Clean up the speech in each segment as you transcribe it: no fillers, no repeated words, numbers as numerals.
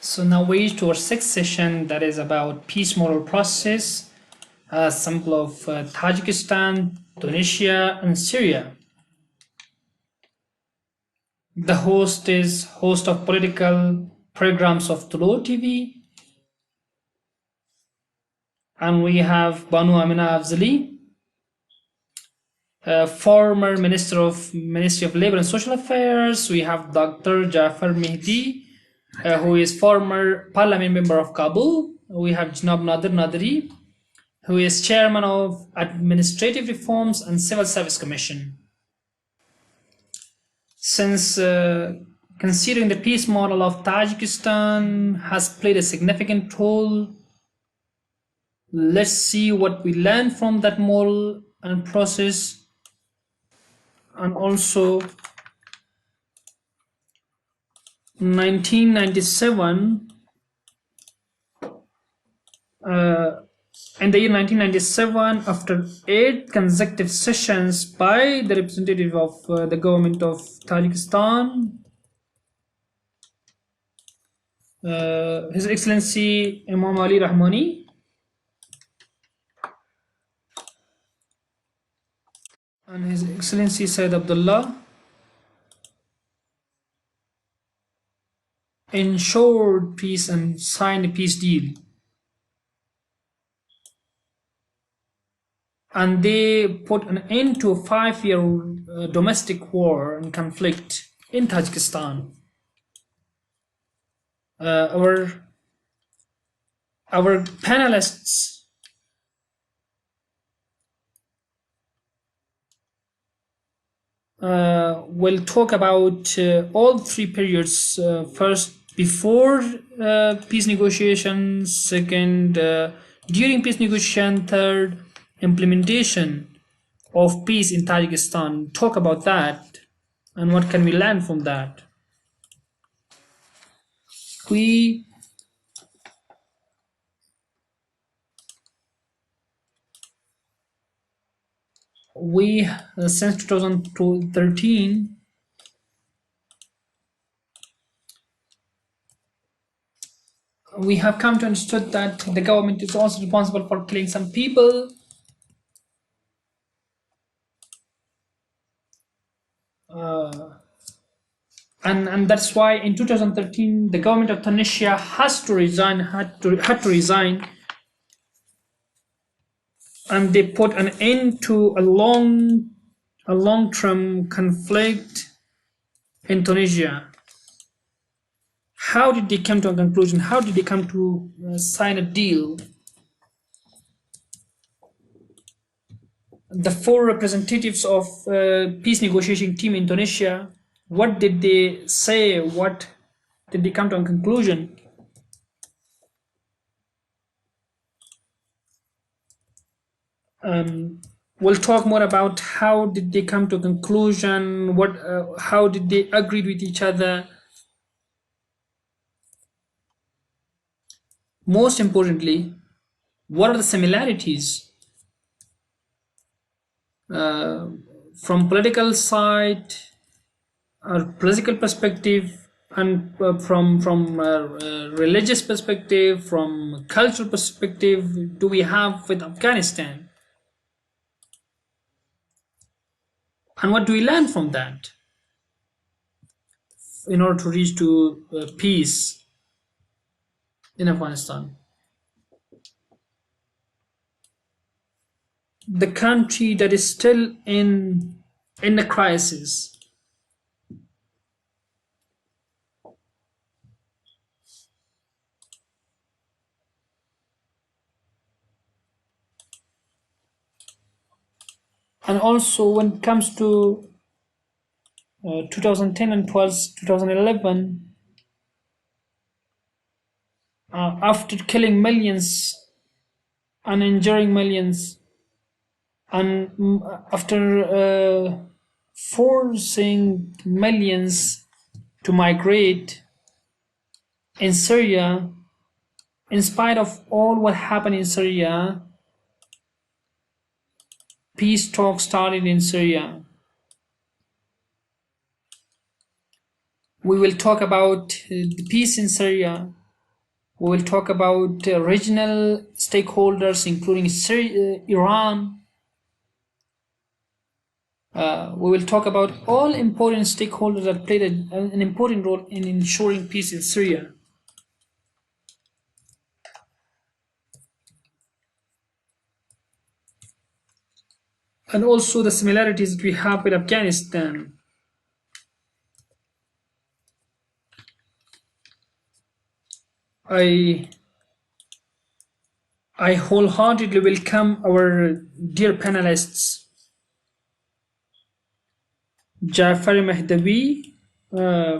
So now we reach to our sixth session, that is about peace model process, a sample of Tajikistan, Tunisia, and Syria. The host is host of political programs of Tulu TV, and we have Banu Amina Afzali, former Ministry of Labor and Social Affairs. We have Dr. Jafar Mehdi, who is former Parliament member of Kabul. We have Janab Nadir Nadri, who is chairman of Administrative Reforms and Civil Service Commission. Since considering the peace model of Tajikistan has played a significant role, let's see what we learned from that model and process, and also 1997. In the year 1997, after 8 consecutive sessions by the representative of the government of Tajikistan, His Excellency Imam Ali Rahmani, and His Excellency Sayyid Abdullah, ensured peace and signed a peace deal. And they put an end to a 5-year domestic war and conflict in Tajikistan. Our panelists will talk about all 3 periods. First, before peace negotiations; second, during peace negotiation; third, implementation of peace in Tajikistan. Talk about that and what can we learn from that. We since 2013 we have come to understand that the government is also responsible for killing some people. And that's why in 2013 the government of Tunisia had to resign, and they put an end to a long-term conflict in Tunisia. How did they come to a conclusion? How did they come to sign a deal? The 4 representatives of peace negotiation team in Tunisia, what did they say? What did they come to a conclusion? We'll talk more about how did they come to a conclusion, how did they agree with each other. Most importantly, what are the similarities from political side or political perspective, and from religious perspective, from cultural perspective, do we have with Afghanistan? And what do we learn from that in order to reach to peace in Afghanistan? The country that is still in a crisis. And also when it comes to 2010 and 2011, after killing millions and injuring millions, and after forcing millions to migrate in Syria, in spite of all what happened in Syria, peace talks started in Syria. We will talk about the peace in Syria, We will talk about regional stakeholders, including Iran. We will talk about all important stakeholders that played an important role in ensuring peace in Syria. And also the similarities that we have with Afghanistan. I I wholeheartedly welcome our dear panelists, Jafar Mehdavi,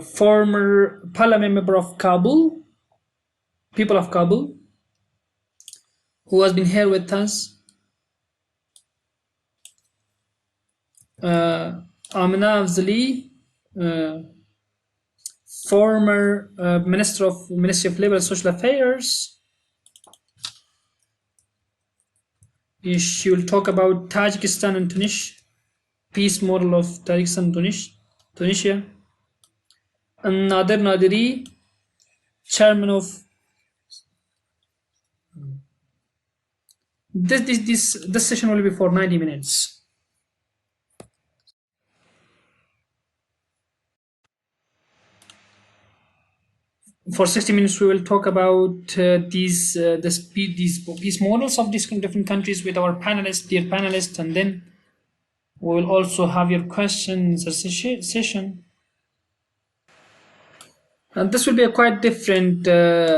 former parliament member of Kabul, people of Kabul, who has been here with us, Amna Afzali, uh, former Ministry of Labor and Social Affairs. She will talk about Tajikistan and Tunisia, peace model of Tajikistan and Tunisia. And Nader Naderi, chairman of this session will be for 90 minutes. For 60 minutes, we will talk about these peace models of these different countries with our panelists, dear panelists, and then we will also have your questions session. And this will be a quite different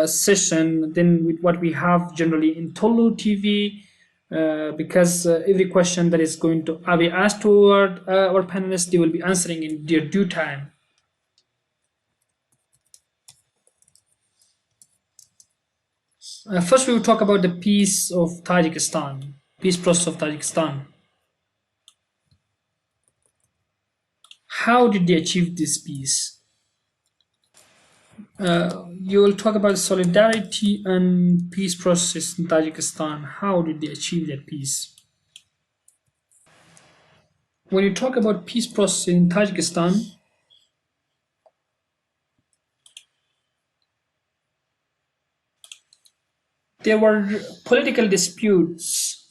session than with what we have generally in Tolu TV, because every question that is going to be asked to our panelists, they will be answering in their due time. First, we will talk about the peace of Tajikistan, peace process of Tajikistan. How did they achieve this peace? You will talk about solidarity and peace process in Tajikistan. How did they achieve that peace? When you talk about peace process in Tajikistan, there were political disputes.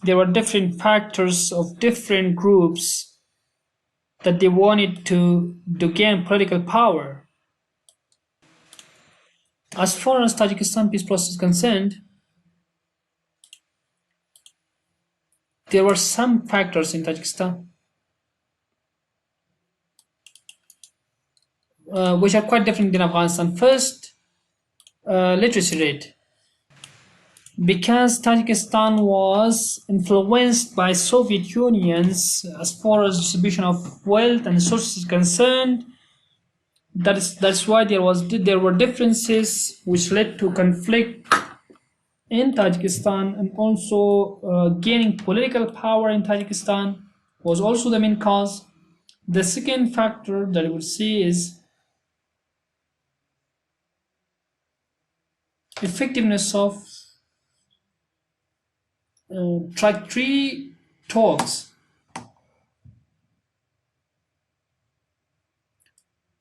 There were different factors of different groups that they wanted to gain political power. As far as Tajikistan peace process is concerned, there were some factors in Tajikistan which are quite different than Afghanistan. First, literacy rate. Because Tajikistan was influenced by Soviet Unions as far as distribution of wealth and resources is concerned, that's why there were differences which led to conflict in Tajikistan, and also gaining political power in Tajikistan was also the main cause. The second factor that I would see is effectiveness of track 3 talks,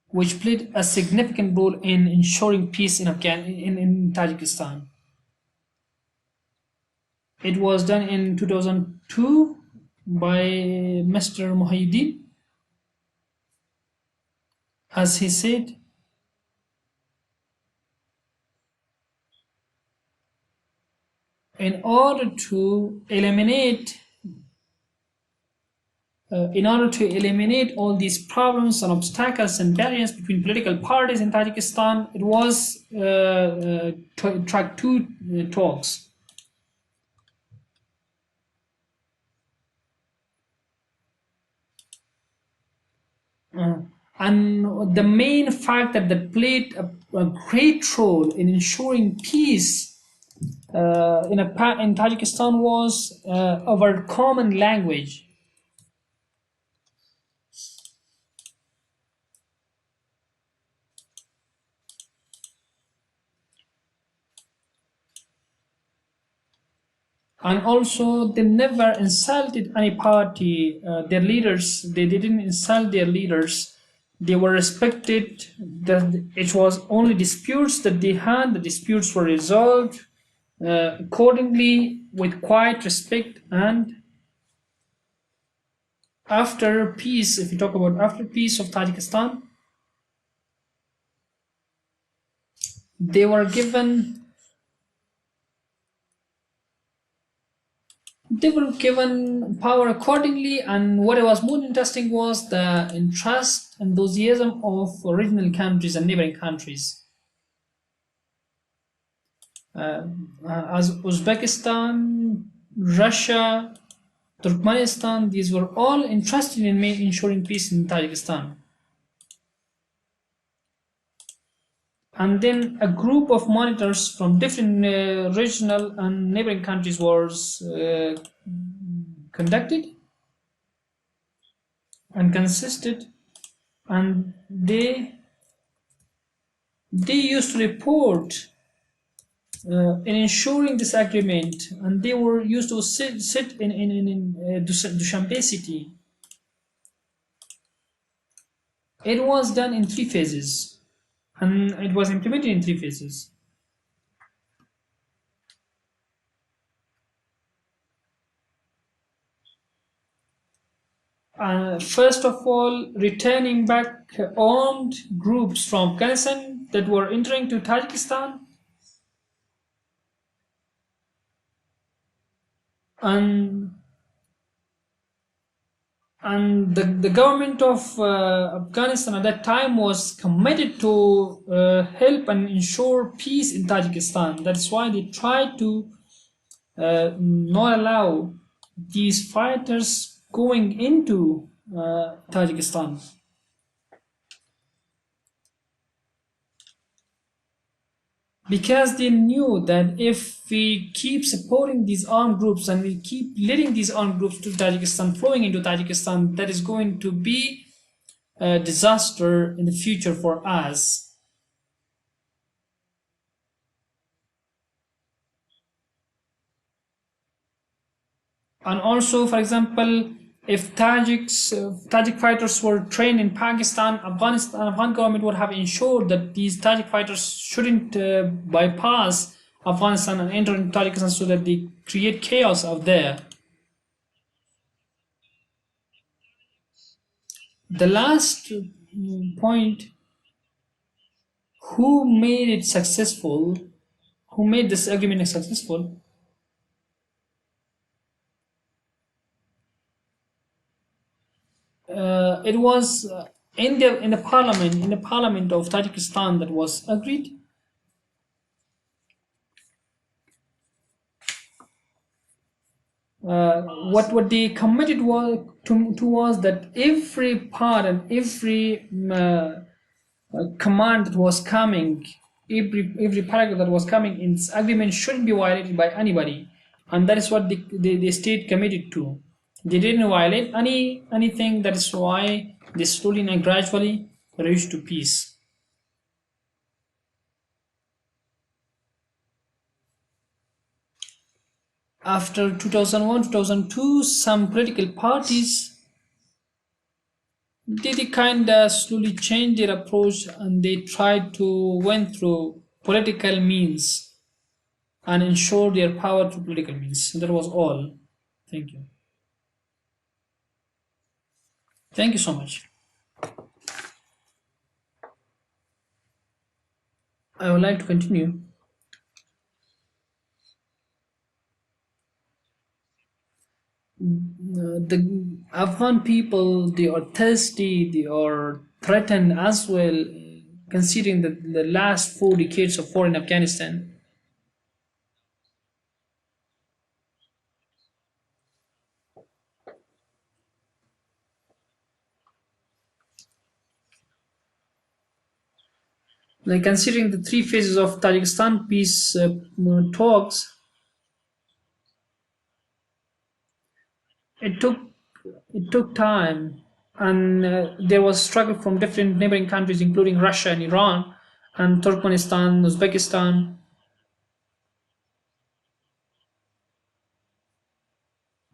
which played a significant role in ensuring peace in Tajikistan. It was done in 2002 by Mr. Muhyiddin. As he said, in order to eliminate all these problems and obstacles and barriers between political parties in Tajikistan, it was track 2 talks. And the main factor that played a great role in ensuring peace in Tajikistan was our common language. And also, they never insulted any party, their leaders. They didn't insult their leaders They were respected. It was only disputes that they had. The disputes were resolved accordingly with quiet respect. And after peace, if you talk about after peace of Tajikistan, they were given power accordingly. And what was more interesting was the interest, enthusiasm of original countries and neighboring countries. uh, as Uzbekistan, Russia, Turkmenistan, these were all interested in ensuring peace in Tajikistan. And then a group of monitors from different regional and neighboring countries was conducted and consisted, and they used to report in ensuring this agreement, and they were used to sit in Dushanbe city. It was done in 3 phases, and it was implemented in 3 phases. First of all, returning back armed groups from Afghanistan that were entering to Tajikistan, and the government of Afghanistan at that time was committed to help and ensure peace in Tajikistan. That's why they tried to not allow these fighters going into Tajikistan. Because they knew that if we keep supporting these armed groups and we keep letting these armed groups to Tajikistan, flowing into Tajikistan, that is going to be a disaster in the future for us. And also, for example, if Tajik fighters were trained in Pakistan, Afghan government would have ensured that these Tajik fighters shouldn't bypass Afghanistan and enter into Tajikistan so that they create chaos out there. The last point, who made it successful, who made this agreement successful, it was in the parliament of Tajikistan that was agreed. What they committed to was that every part and every command that was coming, every paragraph that was coming in this agreement shouldn't be violated by anybody, and that is what they stayed committed to. They didn't violate anything. That is why they slowly and gradually reached to peace. After 2001, 2002, some political parties they kind of slowly changed their approach, and they tried to went through political means and ensure their power through political means. That was all. Thank you. Thank you so much. I would like to continue. The Afghan people, they are thirsty, they are threatened as well, considering the last 4 decades of war in Afghanistan. Like considering the 3 phases of Tajikistan peace talks, it took it took time, and there was struggle from different neighboring countries, including Russia and Iran, and Turkmenistan, Uzbekistan.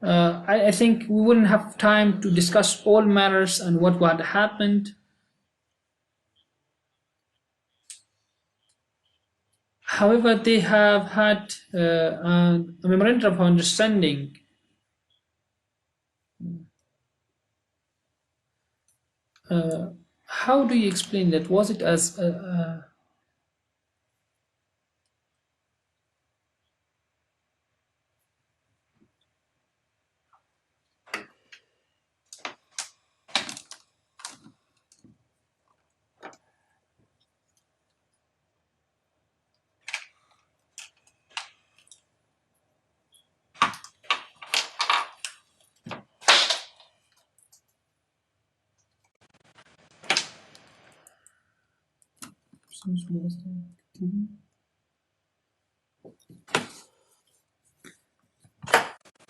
I think we wouldn't have time to discuss all matters and what had happened. However, they have had a memorandum of understanding. How do you explain that? Was it as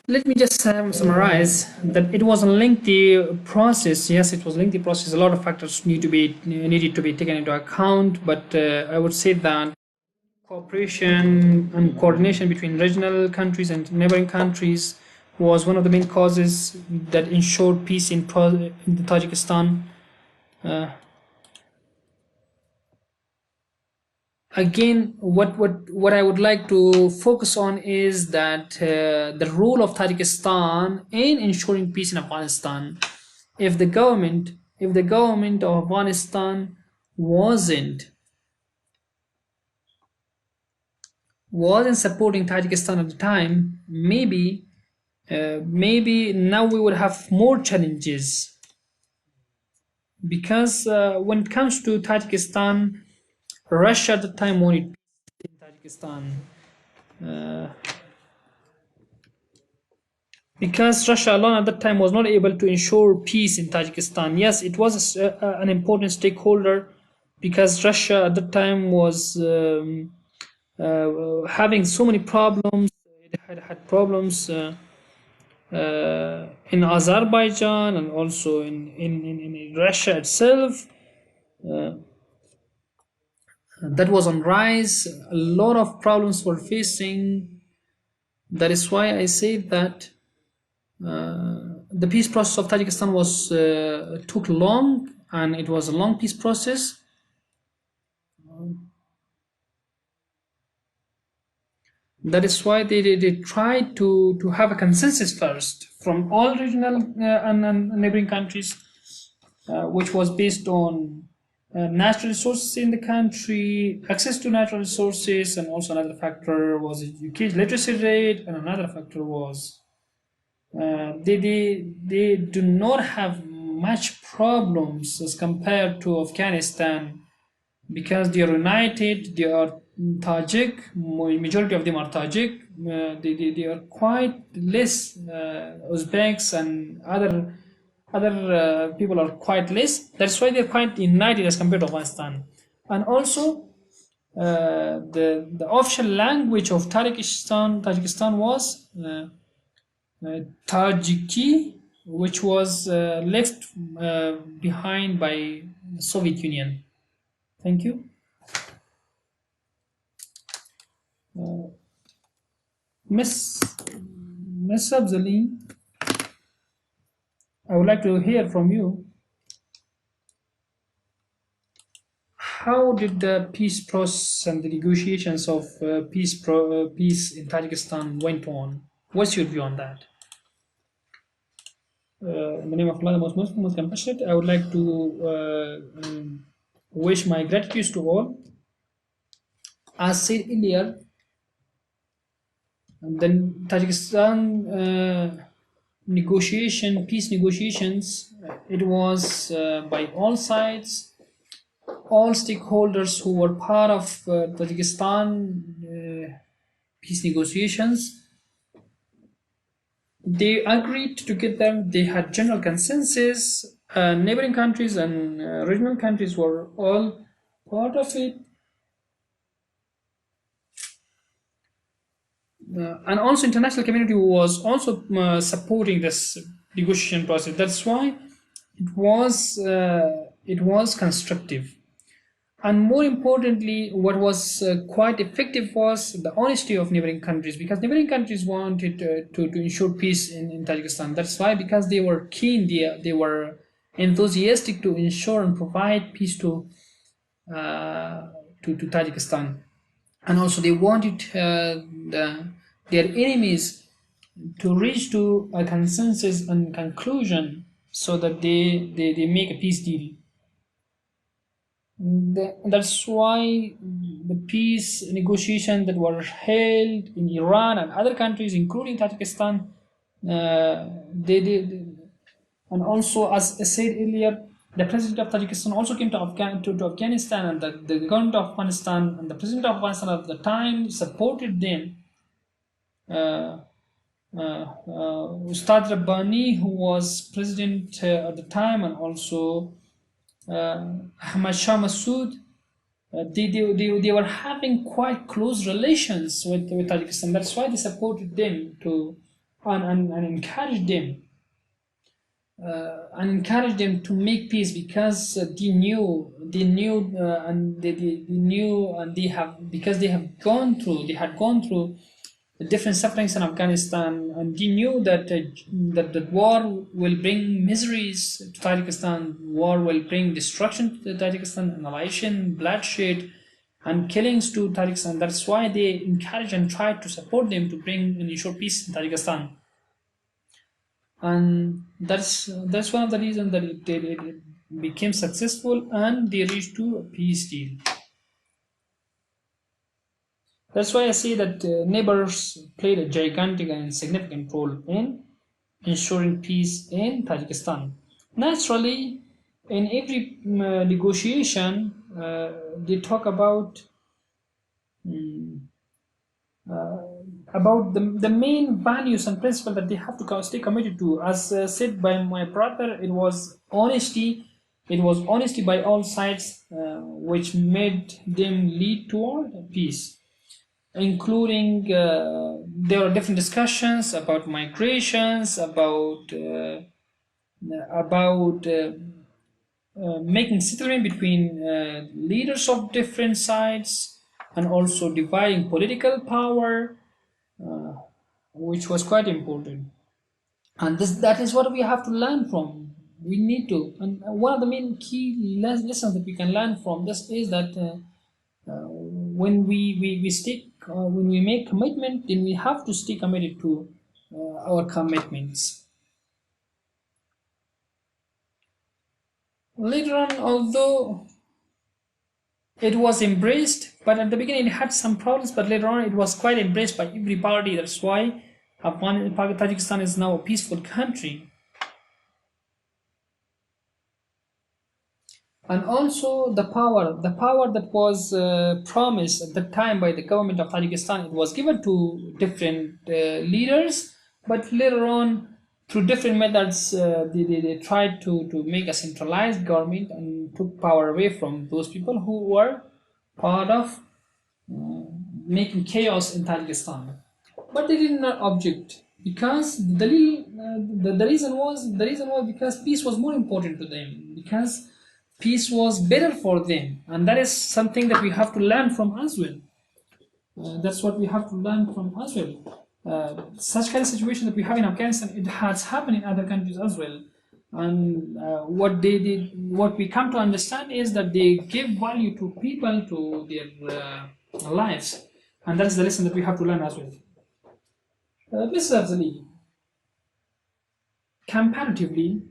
let me just summarize that it was a lengthy process. Yes, it was a lengthy process. A lot of factors needed to be taken into account, but I would say that cooperation and coordination between regional countries and neighboring countries was one of the main causes that ensured peace in the Tajikistan. Uh, Again, what I would like to focus on is that the role of Tajikistan in ensuring peace in Afghanistan. If the government of Afghanistan wasn't supporting Tajikistan at the time, maybe now we would have more challenges, because when it comes to Tajikistan, Russia at the time wanted peace in Tajikistan. Uh, because Russia alone at that time was not able to ensure peace in Tajikistan. Yes, it was an important stakeholder, because Russia at that time was having so many problems. It had problems in Azerbaijan and also in Russia itself. Uh, that was on rise. A lot of problems were facing. That is why I say that the peace process of Tajikistan was took long, and it was a long peace process. That is why they tried to have a consensus first from all regional and neighboring countries, which was based on natural resources in the country, access to natural resources, and also another factor was education literacy rate, and another factor was they do not have much problems as compared to Afghanistan, because they are united. They are Tajik. Majority of them are Tajik. They are quite less. Uzbeks and other people are quite less. That's why they're quite united as compared to Afghanistan. And also, the official language of Tajikistan was Tajiki, which was left behind by the Soviet Union. Thank you. Miss Miss Abzali, I would like to hear from you. How did the peace process and the negotiations of peace in Tajikistan went on? What's your view on that? In the name of Allah, the most merciful, most compassionate, I would like to wish my gratitude to all. As said earlier, then Tajikistan peace negotiations, it was by all sides, all stakeholders who were part of Tajikistan peace negotiations. They agreed together. They had general consensus. Neighboring countries and regional countries were all part of it. And also international community was also supporting this negotiation process. That's why it was constructive. And more importantly, what was quite effective was the honesty of neighboring countries, because neighboring countries wanted to ensure peace in Tajikistan. That's why, because they were keen, they were enthusiastic to ensure and provide peace to Tajikistan. and also they wanted their enemies to reach to a consensus and conclusion so that they make a peace deal. That's why the peace negotiations that were held in Iran and other countries, including Tajikistan, they and also, as I said earlier, the president of Tajikistan also came to Afghanistan, and the government of Afghanistan and the president of Afghanistan at the time supported them. Uh, Ustad Rabbani, who was president at the time, and also Ahmad Shah Massoud, they were having quite close relations with Tajikistan. That's why they supported them to and encouraged them to make peace, because they knew and they knew and they have because they had gone through the different sufferings in Afghanistan, and they knew that that war will bring miseries to Tajikistan. War will bring destruction to Tajikistan, annihilation, bloodshed, and killings to Tajikistan. That's why they encouraged and tried to support them to bring and ensure peace in Tajikistan. And that's one of the reasons that it became successful and they reached to a peace deal. That's why I say that neighbors played a gigantic and significant role in ensuring peace in Tajikistan. Naturally, in every negotiation, they talk about the main values and principles that they have to stay committed to. As said by my brother, it was honesty. It was honesty by all sides, which made them lead toward peace, including there are different discussions about migrations, about making settlement between leaders of different sides, and also dividing political power, which was quite important. And that is what we have to learn from. We need to, and one of the main key lessons that we can learn from this is that when when we make commitment, then we have to stay committed to our commitments. Later on, although it was embraced, but at the beginning it had some problems, but later on it was quite embraced by every party. That's why Tajikistan is now a peaceful country. And also the power that was promised at the time by the government of Tajikistan, it was given to different leaders, but later on, through different methods, they tried to make a centralized government and took power away from those people who were part of making chaos in Tajikistan. But they did not object, because the reason was because peace was more important to them, because peace was better for them, and that is something that we have to learn from as well. That's what we have to learn from as well. Such kind of situation that we have in Afghanistan, it has happened in other countries as well. And what they did, what we come to understand is that they give value to people, to their lives, and that is the lesson that we have to learn as well. Mr. Afzali, comparatively,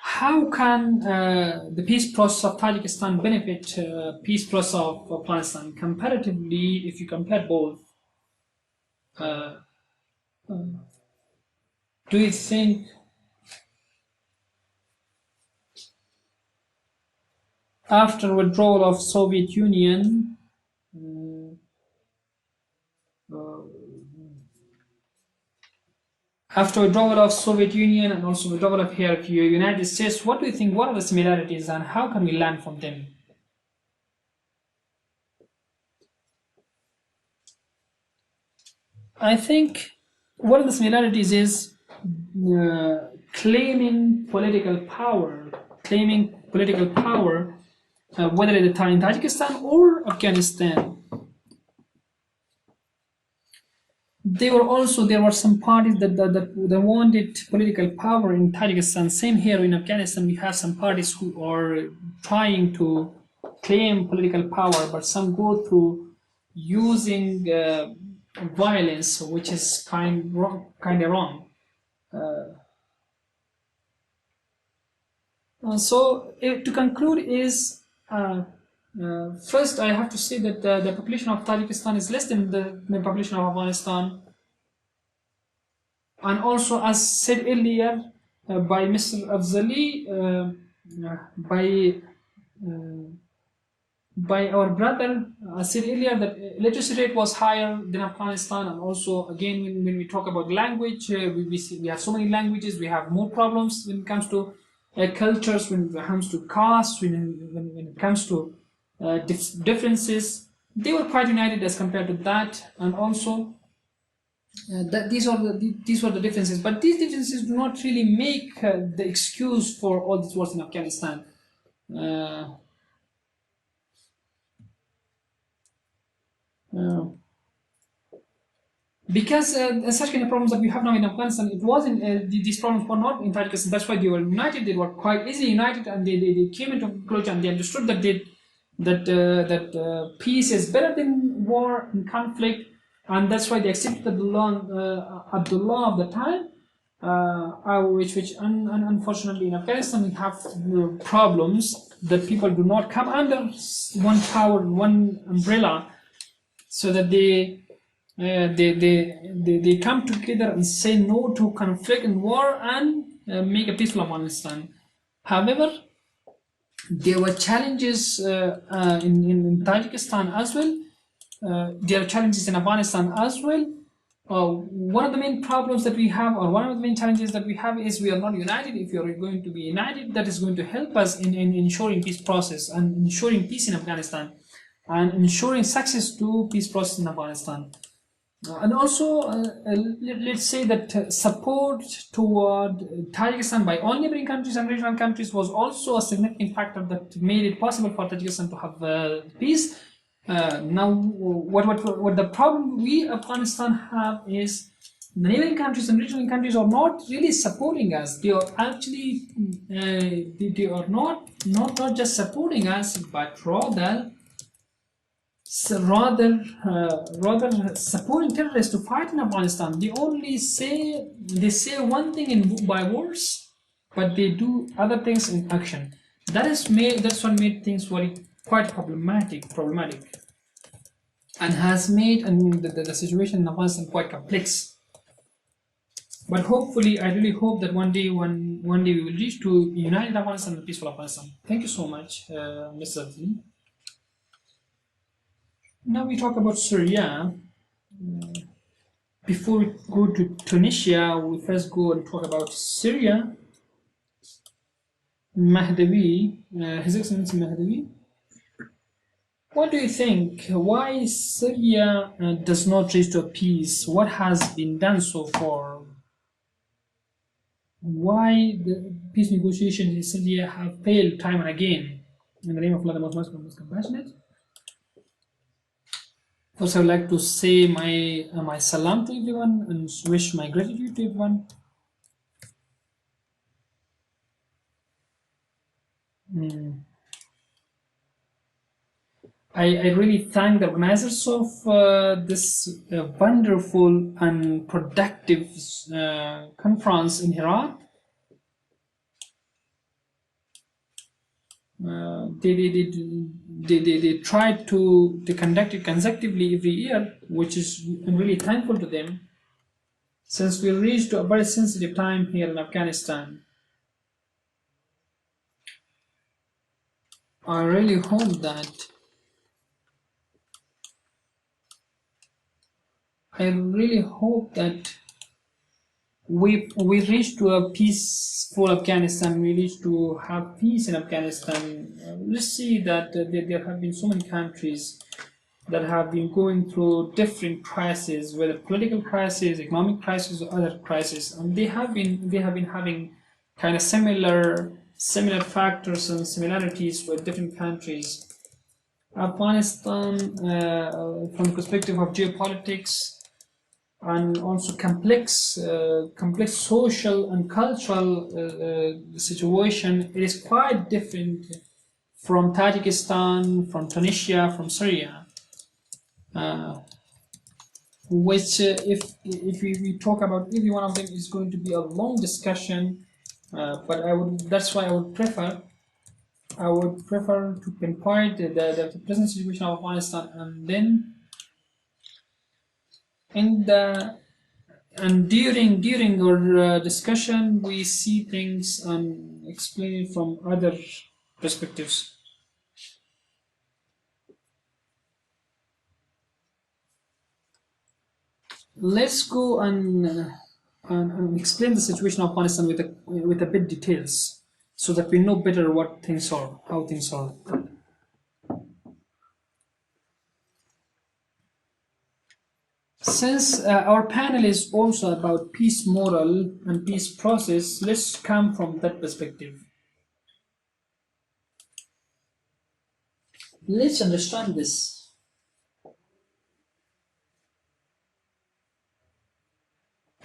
how can the peace process of Tajikistan benefit peace process of Afghanistan? Comparatively, if you compare both, uh, do you think after withdrawal of Soviet Union, after withdrawal of Soviet Union and also withdrawal of here of United States, what do you think? What are the similarities, and how can we learn from them? I think one of the similarities is claiming political power, whether at the time in Tajikistan or Afghanistan. there were some parties that wanted political power in Tajikistan. Same here in Afghanistan, we have some parties who are trying to claim political power, but some go through using violence, which is kind of wrong. To conclude is first I have to say that the population of Tajikistan is less than the population of Afghanistan. And also, as said earlier by Mr. Afzali, by our brother, said earlier that literacy rate was higher than Afghanistan. And also, again, when we talk about language, we have so many languages, we have more problems when it comes to cultures, when it comes to caste, when it comes to differences. They were quite united as compared to that. And also, these were the differences, but these differences do not really make the excuse for all these wars in Afghanistan. Because such kind of problems that we have now in Afghanistan, it wasn't these problems were not in Tajikistan. That's why they were united. They were quite easily united, and they came into conclusion, and they understood that peace is better than war and conflict. And that's why they accepted Abdullah of the time, which unfortunately in Afghanistan we have problems that people do not come under one power, one umbrella, so that they come together and say no to conflict and war and make a peaceful Afghanistan. However, there were challenges in Tajikistan as well. There are challenges in Afghanistan as well. One of the main problems that we have, or one of the main challenges that we have, is we are not united. If you are going to be united, that is going to help us in ensuring peace process and ensuring peace in Afghanistan and ensuring success to peace process in Afghanistan. And also, let's say that support toward Tajikistan by all neighboring countries and regional countries was also a significant factor that made it possible for Tajikistan to have peace. Now, what the problem we Afghanistan have is the neighboring countries and regional countries are not really supporting us. They are actually they are not just supporting us, but rather supporting terrorists to fight in Afghanistan. They say one thing by words, but they do other things in action. That's what made things very quite problematic, and has made the situation in Afghanistan quite complex. But hopefully, I really hope that one day we will reach to united Afghanistan and peaceful Afghanistan. Thank you so much, Mr. Azli. Now we talk about Syria. Before we go to Tunisia, we first go and talk about Syria. Mahdavi, His Excellency Mahdavi. What do you think? Why Syria does not reach to peace? What has been done so far? Why the peace negotiations in Syria have failed time and again? In the name of Allah, the most merciful, most compassionate. First, I would like to say my salam to everyone and wish my gratitude to everyone. I really thank the organizers of this wonderful and productive conference in Herat. They tried to conduct it consecutively every year, which is I'm really thankful to them. Since we reached a very sensitive time here in Afghanistan, I really hope that we reach to a peaceful Afghanistan. We reach to have peace in Afghanistan. Let's see that there have been so many countries that have been going through different crises, whether political crisis, economic crisis, or other crises, and they have been having kind of similar factors and similarities with different countries. Afghanistan, from the perspective of geopolitics, and also complex social and cultural situation. It is quite different from Tajikistan, from Tunisia, from Syria, which if we talk about every one of them is going to be a long discussion. But that's why I would prefer to pinpoint the present situation of Afghanistan, and then in the and during our discussion we see things and explain it from other perspectives. Let's go and explain the situation of Afghanistan with a bit details, so that we know better what things are, how things are. Since our panel is also about peace model and peace process, let's come from that perspective. Let's understand this.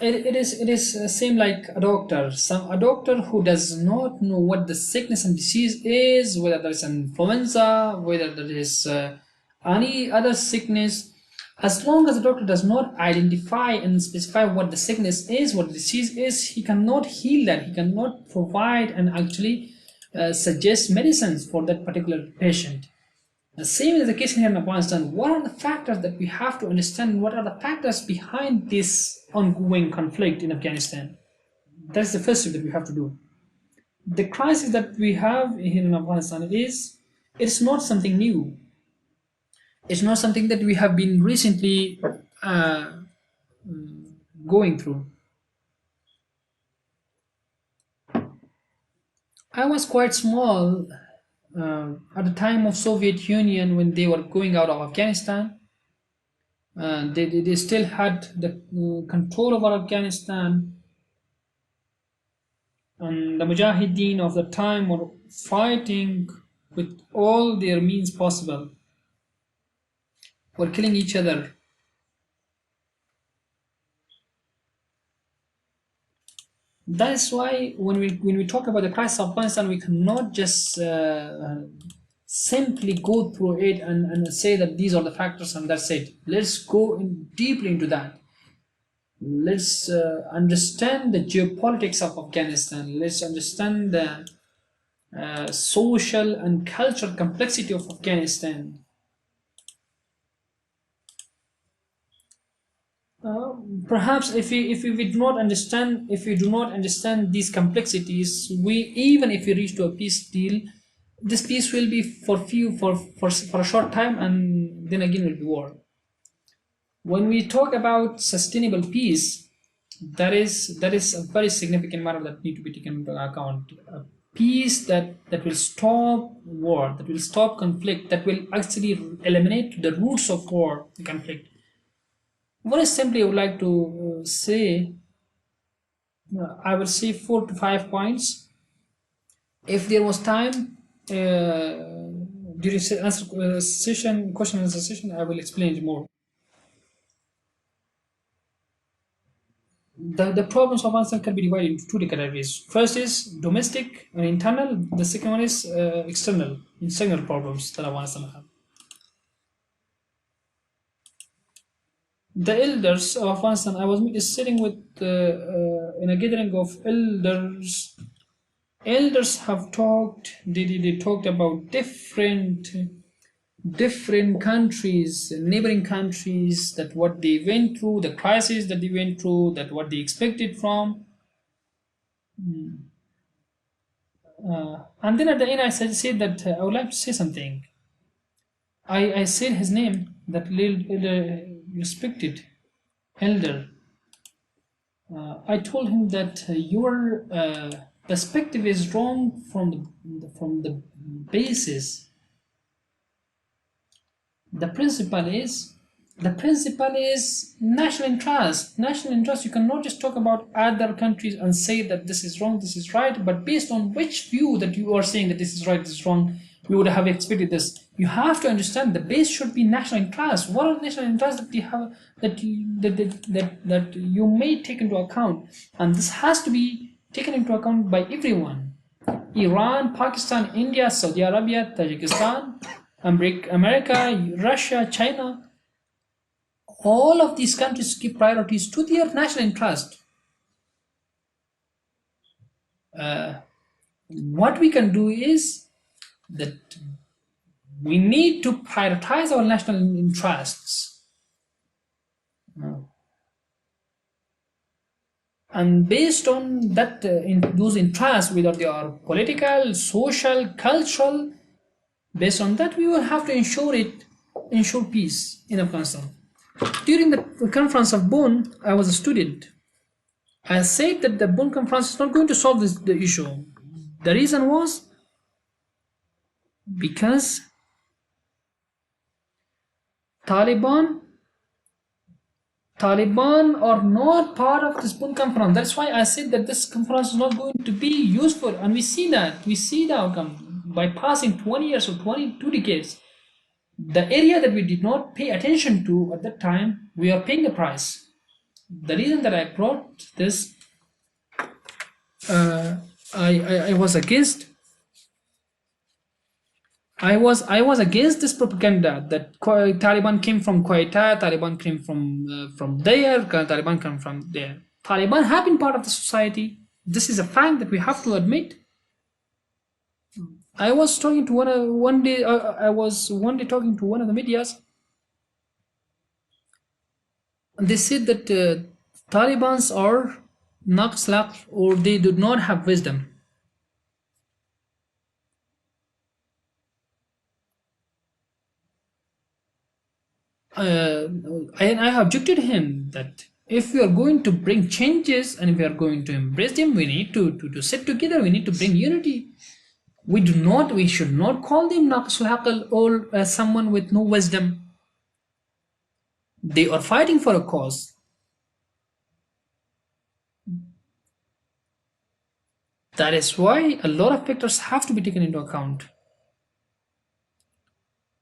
It is same like a doctor. A doctor who does not know what the sickness and disease is, whether there is an influenza, whether there is any other sickness. As long as the doctor does not identify and specify what the sickness is, what the disease is, he cannot heal that. He cannot provide and actually suggest medicines for that particular patient. The same is the case here in Afghanistan. What are the factors that we have to understand? What are the factors behind this ongoing conflict in Afghanistan? That's the first step that we have to do. The crisis that we have here in Afghanistan it's not something new. It's not something that we have been recently going through. I was quite small at the time of Soviet Union when they were going out of Afghanistan. They still had the control over Afghanistan, and the Mujahideen of the time were fighting with all their means possible, were killing each other. That's why when we talk about the crisis of Afghanistan, we cannot just simply go through it and say that these are the factors and that's it. Let's go deeply into that. Let's understand the geopolitics of Afghanistan. Let's understand the social and cultural complexity of Afghanistan. Perhaps if we do not understand these complexities, even if we reach to a peace deal, this peace will be for a short time, and then again will be war. When we talk about sustainable peace, that is a very significant matter that need to be taken into account. A peace that will stop war, that will stop conflict, that will actually eliminate the roots of war, the conflict. Very simply, I would like to say, I will say 4 to 5 points. If there was time during question and answer session, I will explain it more. The problems of Afghanistan can be divided into two categories. First is domestic and internal. The second one is external problems that Afghanistan have. The elders of Afghanistan, I was sitting with in a gathering of elders. Elders have talked. They talked about different countries, neighboring countries, that what they went through, the crisis that they went through, that what they expected from. And then at the end, I said that I would like to say something. I said his name, that little respected elder. I told him that your perspective is wrong from the basis. The principle is national interest. National interest. You cannot just talk about other countries and say that this is wrong, this is right. But based on which view that you are saying that this is right, this is wrong, we would have expected this. You have to understand the base should be national interest. What are the national interests that you have, that you may take into account, and this has to be taken into account by everyone. Iran, Pakistan, India, Saudi Arabia, Tajikistan, America, Russia, China, all of these countries give priorities to their national interest. What we can do is that we need to prioritize our national interests. And based on that, in those interests, whether they are political, social, cultural, based on that, we will have to ensure peace in Afghanistan. During the conference of Bonn, I was a student. I said that the Bonn conference is not going to solve the issue. The reason was because Taliban Taliban are not part of this Bonn conference. That's why I said that this conference is not going to be useful, and we see that. We see the outcome by passing 20 years or 22 decades. The area that we did not pay attention to at that time, we are paying the price. The reason that I brought this, uh, I was against. I was against this propaganda that Taliban came from Quetta, Taliban came from there, Taliban came from there. Taliban have been part of the society. This is a fact that we have to admit. I was talking to one day. I was one day talking to one of the medias, and they said that Taliban's are naqslaq, or they do not have wisdom. And I objected to him that if we are going to bring changes and if we are going to embrace them, we need to sit together. We need to bring unity. We should not call them naqsul or someone with no wisdom. They are fighting for a cause. That is why a lot of factors have to be taken into account.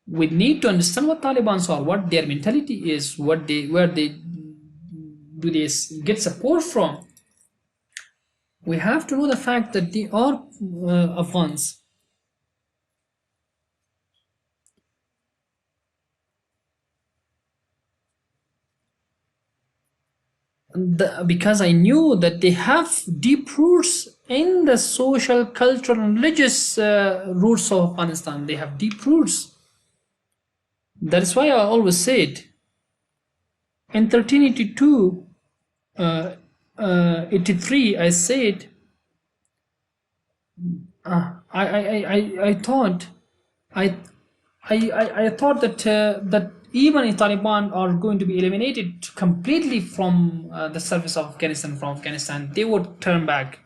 We need to understand what Taliban's are, what their mentality is, where they do they get support from. We have to know the fact that they are Afghans. Because I knew that they have deep roots in the social, cultural, and religious roots of Afghanistan. They have deep roots. That's why I always said in 1382, 83, I said, I thought, I, I thought that that even if Taliban are going to be eliminated completely from the surface of Afghanistan, they would turn back.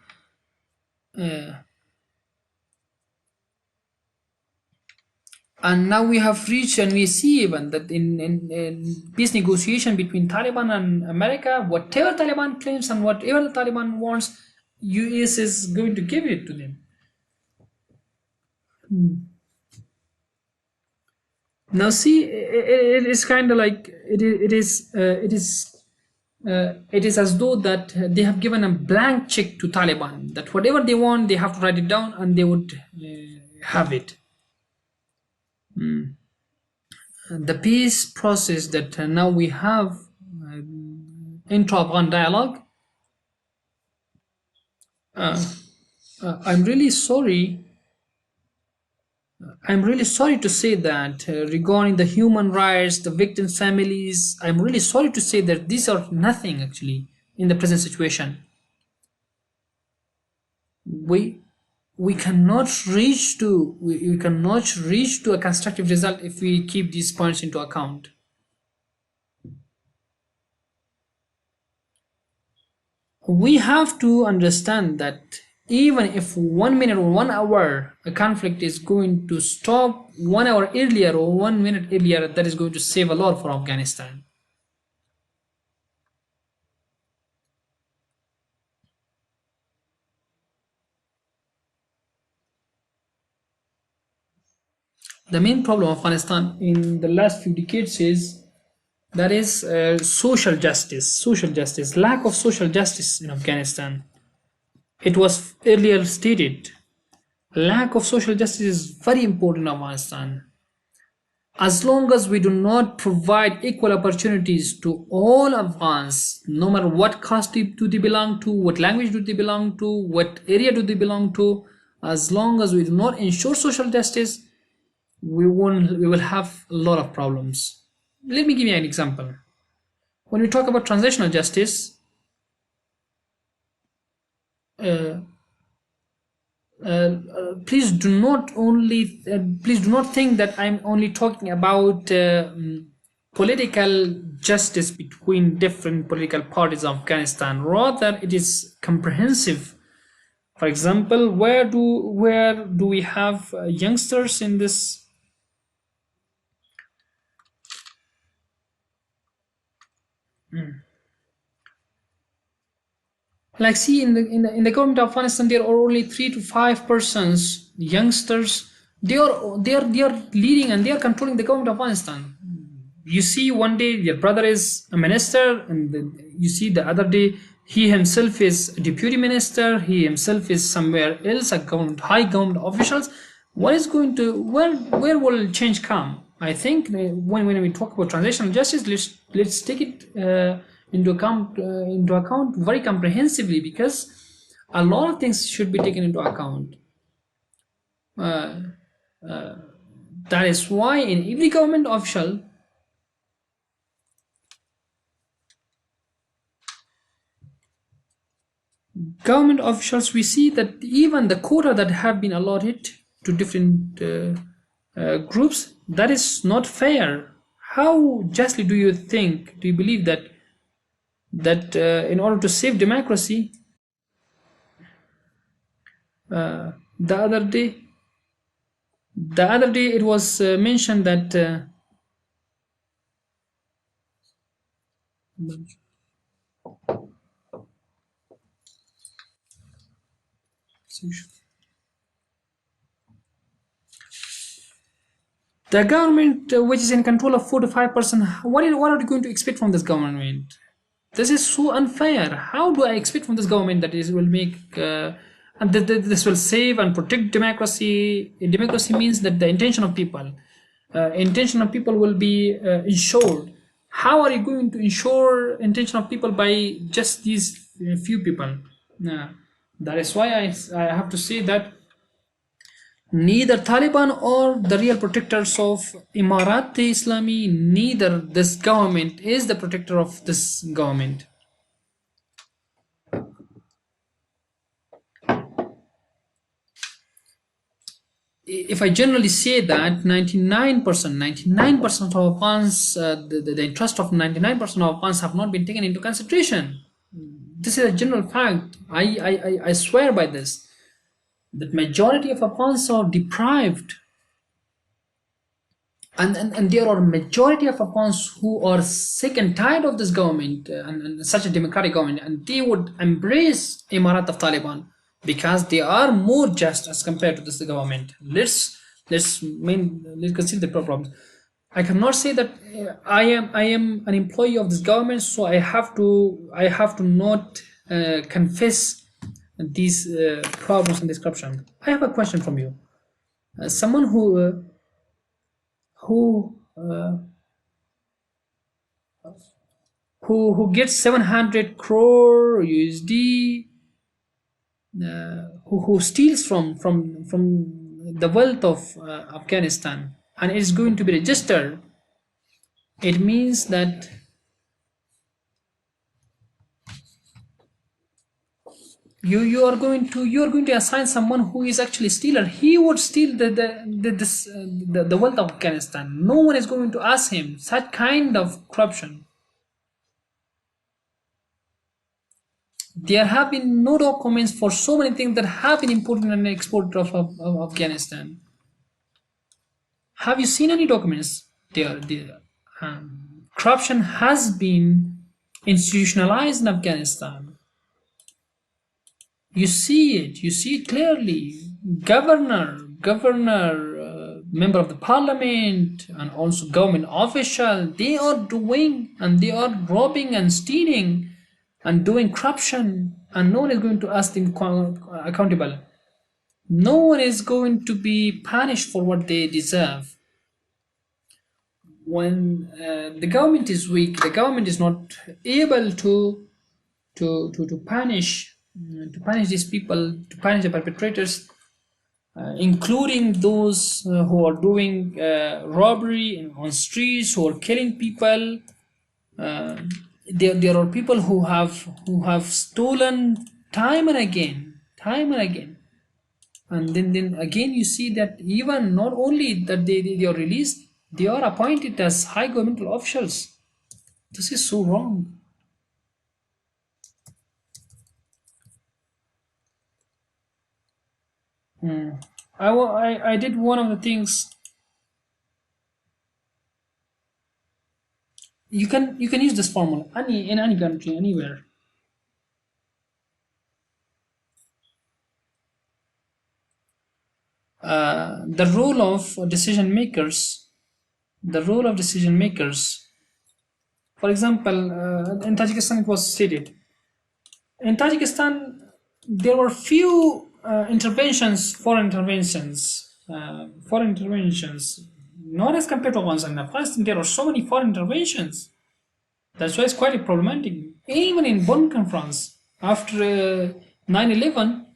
Uh, and now we have reached, and we see even that in peace negotiation between Taliban and America, whatever Taliban claims and whatever the Taliban wants, US is going to give it to them. Now see, it is kind of like it is as though that they have given a blank check to Taliban, that whatever they want, they have to write it down and they would have it. The peace process that now we have intra-Afghan dialogue. Uh, I'm really sorry. I'm really sorry to say that regarding the human rights, the victims' families, I'm really sorry to say that these are nothing actually in the present situation. We we cannot we cannot reach to a constructive result if we keep these points into account. We have to understand that even if 1 minute or 1 hour a conflict is going to stop 1 hour earlier or 1 minute earlier, that is going to save a lot for Afghanistan. The main problem of Afghanistan in the last few decades is that is social justice, lack of social justice in Afghanistan. It was earlier stated, lack of social justice is very important in Afghanistan. As long as we do not provide equal opportunities to all Afghans, no matter what caste do they belong to, what language do they belong to, what area do they belong to, as long as we do not ensure social justice, we will have a lot of problems. Let me give you an example. When we talk about transitional justice, uh, please do not think that I'm only talking about political justice between different political parties of Afghanistan. Rather, it is comprehensive. For example, where do we have youngsters in this? Like, see, in the government of Afghanistan, there are only 3 to 5 persons, youngsters. They are leading and they are controlling the government of Afghanistan. You see, one day your brother is a minister, and then you see the other day he himself is a deputy minister. He himself is somewhere else, a government high government officials. What is going to where will change come? I think when we talk about transitional justice, let's take it into account very comprehensively, because a lot of things should be taken into account. Uh, that is why in every government officials, we see that even the quota that have been allotted to different groups, that is not fair. How justly do you believe that in order to save democracy, uh, the other day it was mentioned that the government, which is in control of 4 to 5%, what are you going to expect from this government? This is so unfair. How do I expect from this government that it will make and this will save and protect democracy? Democracy means that the intention of people will be ensured. How are you going to ensure intention of people by just these few people? Yeah. That is why I have to say that neither Taliban or the real protectors of Imarat Islami, neither this government is the protector of this government. If I generally say that 99% of Afghans, the interest of 99% of Afghans have not been taken into consideration. This is a general fact. I swear by this. That majority of Afghans are deprived, and there are majority of Afghans who are sick and tired of this government and such a democratic government, and they would embrace Imarat of Taliban because they are more just as compared to this government. Let's consider the problems. I cannot say that I am an employee of this government, so I have to not confess these problems and corruption. I have a question from you. Someone who uh, who gets 700 crore USD, who steals from the wealth of Afghanistan, and is going to be registered. It means that you are going to assign someone who is actually stealer. He would steal the wealth of Afghanistan. No one is going to ask him such kind of corruption. There have been no documents for so many things that have been imported and exported of Afghanistan. Have you seen any documents? Corruption has been institutionalized in Afghanistan. You see it clearly. Governor, member of the parliament and also government official, they are doing and they are robbing and stealing and doing corruption, and no one is going to ask them accountable. No one is going to be punished for what they deserve. When the government is weak, the government is not able to punish these people, to punish the perpetrators, including those who are doing robbery on streets, who are killing people. Uh, there are people who have stolen time and again, and then again you see that even not only that they are released, they are appointed as high governmental officials. This is so wrong. I did one of the things. You can use this formula in any country, anywhere. The role of decision makers. The role of decision makers. For example, in Tajikistan, it was stated. In Tajikistan, there were few foreign interventions, not as compared to ones in Afghanistan. There are so many foreign interventions. That's why it's quite problematic. Even in Bonn Conference, after 9/11,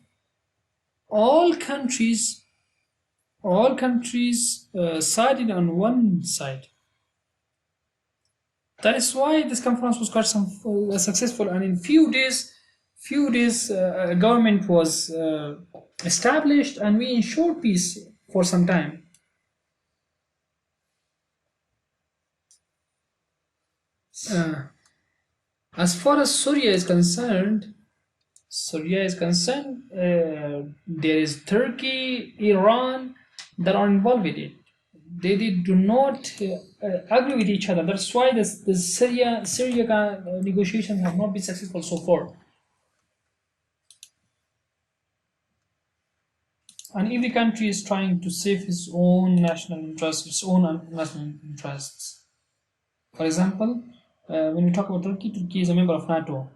all countries, sided on one side. That is why this conference was quite successful, and in few days, a government was established, and we ensured peace for some time. Uh, as far as Syria is concerned, there is Turkey, Iran that are involved with it. They do not agree with each other. That's why the Syria negotiations have not been successful so far. And every country is trying to save its own national interests, its own national interests. For example, when we talk about Turkey, Turkey is a member of NATO.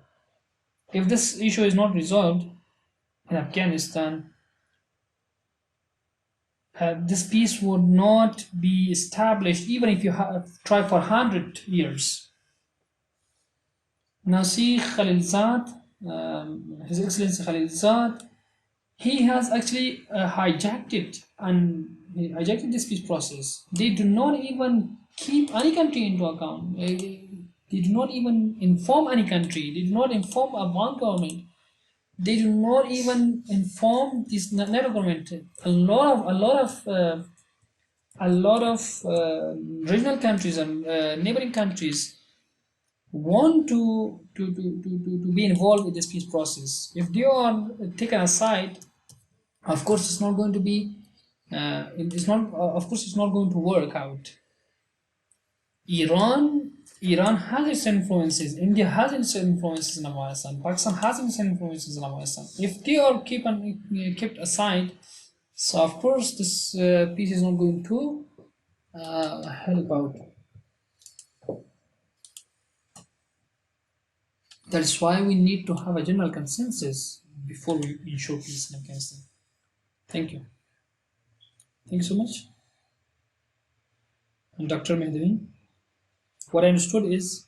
If this issue is not resolved in Afghanistan, this peace would not be established even if you try for 100 years. Now see Khalilzad, His Excellency Khalilzad, he has actually hijacked it, and he hijacked this peace process. They do not even keep any country into account. They do not even inform any country. They do not inform Afghan government. They do not even inform this NATO government. A lot of regional countries and neighboring countries want to be involved with this peace process. If they are taken aside, of course it's not going to be it's not of course it's not going to work out. Iran has its influences, India has its influences in Afghanistan, Pakistan has its influences in Afghanistan. If they are kept aside, so of course this peace is not going to help out. That's why we need to have a general consensus before we ensure peace in Afghanistan. Thank you. Thank you so much. And Dr. Mehdi, what I understood is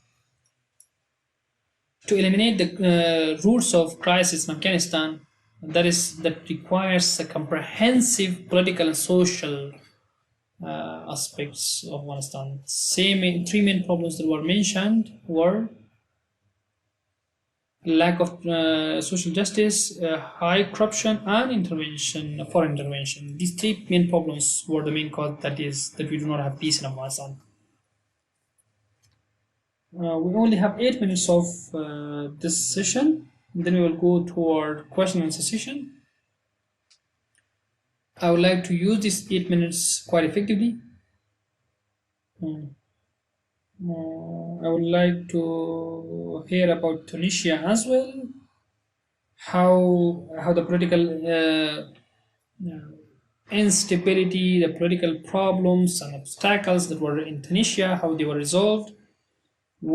to eliminate the roots of crisis in Afghanistan, that requires a comprehensive political and social aspects of Afghanistan. Three main problems that were mentioned were lack of social justice, high corruption, and foreign intervention. These three main problems were the main cause that we do not have peace in Afghanistan. We only have 8 minutes of this session, then we will go toward question and answer session. I would like to use these 8 minutes quite effectively. I would like to hear about Tunisia as well, how the political instability, the political problems and obstacles that were in Tunisia, how they were resolved,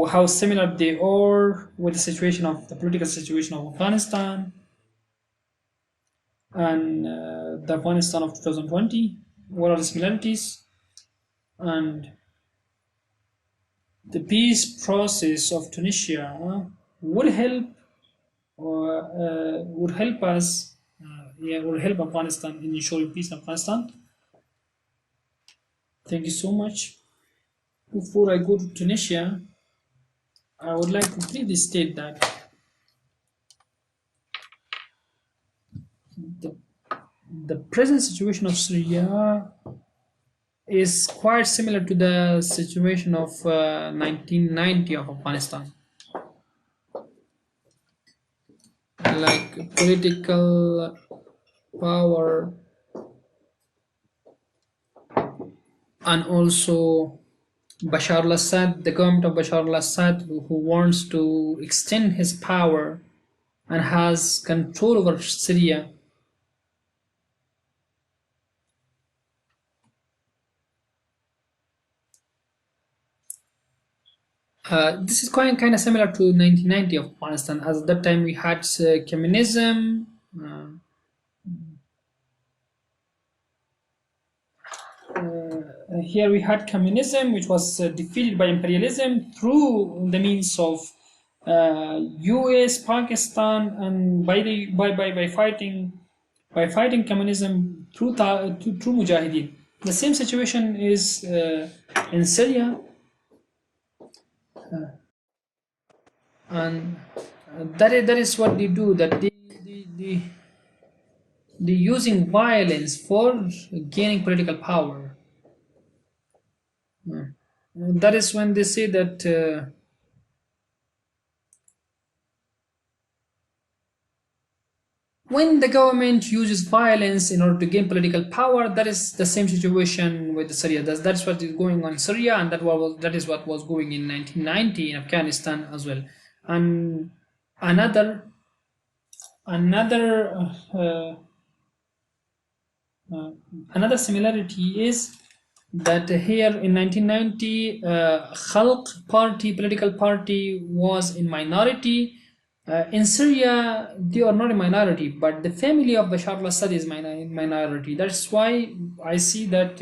how similar they are with the situation of the political situation of Afghanistan and the Afghanistan of 2020. What are the similarities? And the peace process of Tunisia would help us, would help Afghanistan in ensuring peace in Afghanistan. Thank you so much. Before I go to Tunisia, I would like to clearly state that the, the present situation of Syria is quite similar to the situation of 1990 of Afghanistan. Like political power and also Bashar al-Assad, the government of Bashar al-Assad, who wants to extend his power and has control over Syria. This is quite kind of similar to 1990 of Afghanistan, as at that time we had communism. Here we had communism, which was defeated by imperialism through the means of U.S., Pakistan, and by fighting communism through mujahideen. The same situation is in Syria, and that is what they do. That they using violence for gaining political power. That is when they say that when the government uses violence in order to gain political power, that is the same situation with Syria. That's what is going on in Syria, and that is what was going in 1990 in Afghanistan as well. And another similarity is that here in 1990, Khalq party, political party, was in minority. In Syria, they are not a minority, but the family of Bashar al-Assad is minority. That's why I see that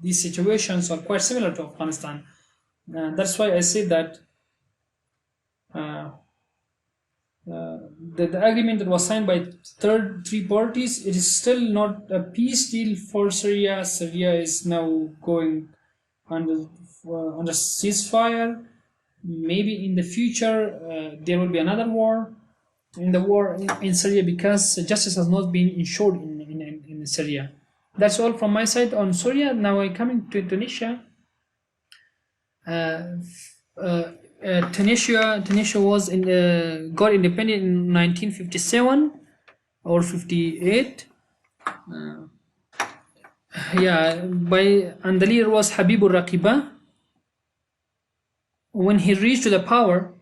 these situations are quite similar to Afghanistan. That's why I say that the agreement that was signed by three parties, it is still not a peace deal for Syria. Syria is now going under ceasefire. Maybe in the future there will be another war in Syria, because justice has not been ensured in Syria. That's all from my side on Syria. Now I'm coming to Tunisia. Tunisia was got independent in 1957 or 58. And the leader was Habibur Raqiba. When he reached to the power,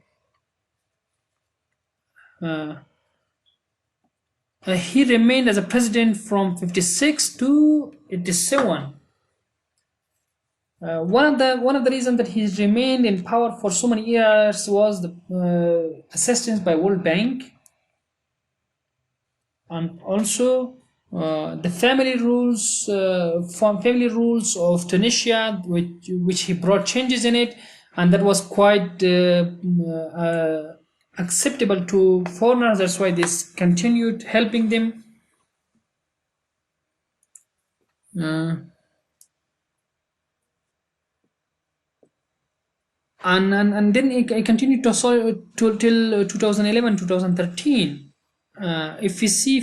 he remained as a president from 56 to 87. One of the reasons that he remained in power for so many years was the assistance by World Bank, and also the family rules of Tunisia, which he brought changes in it, and that was quite acceptable to foreigners. That's why this continued helping them. And then it continued till 2011, 2013. If we see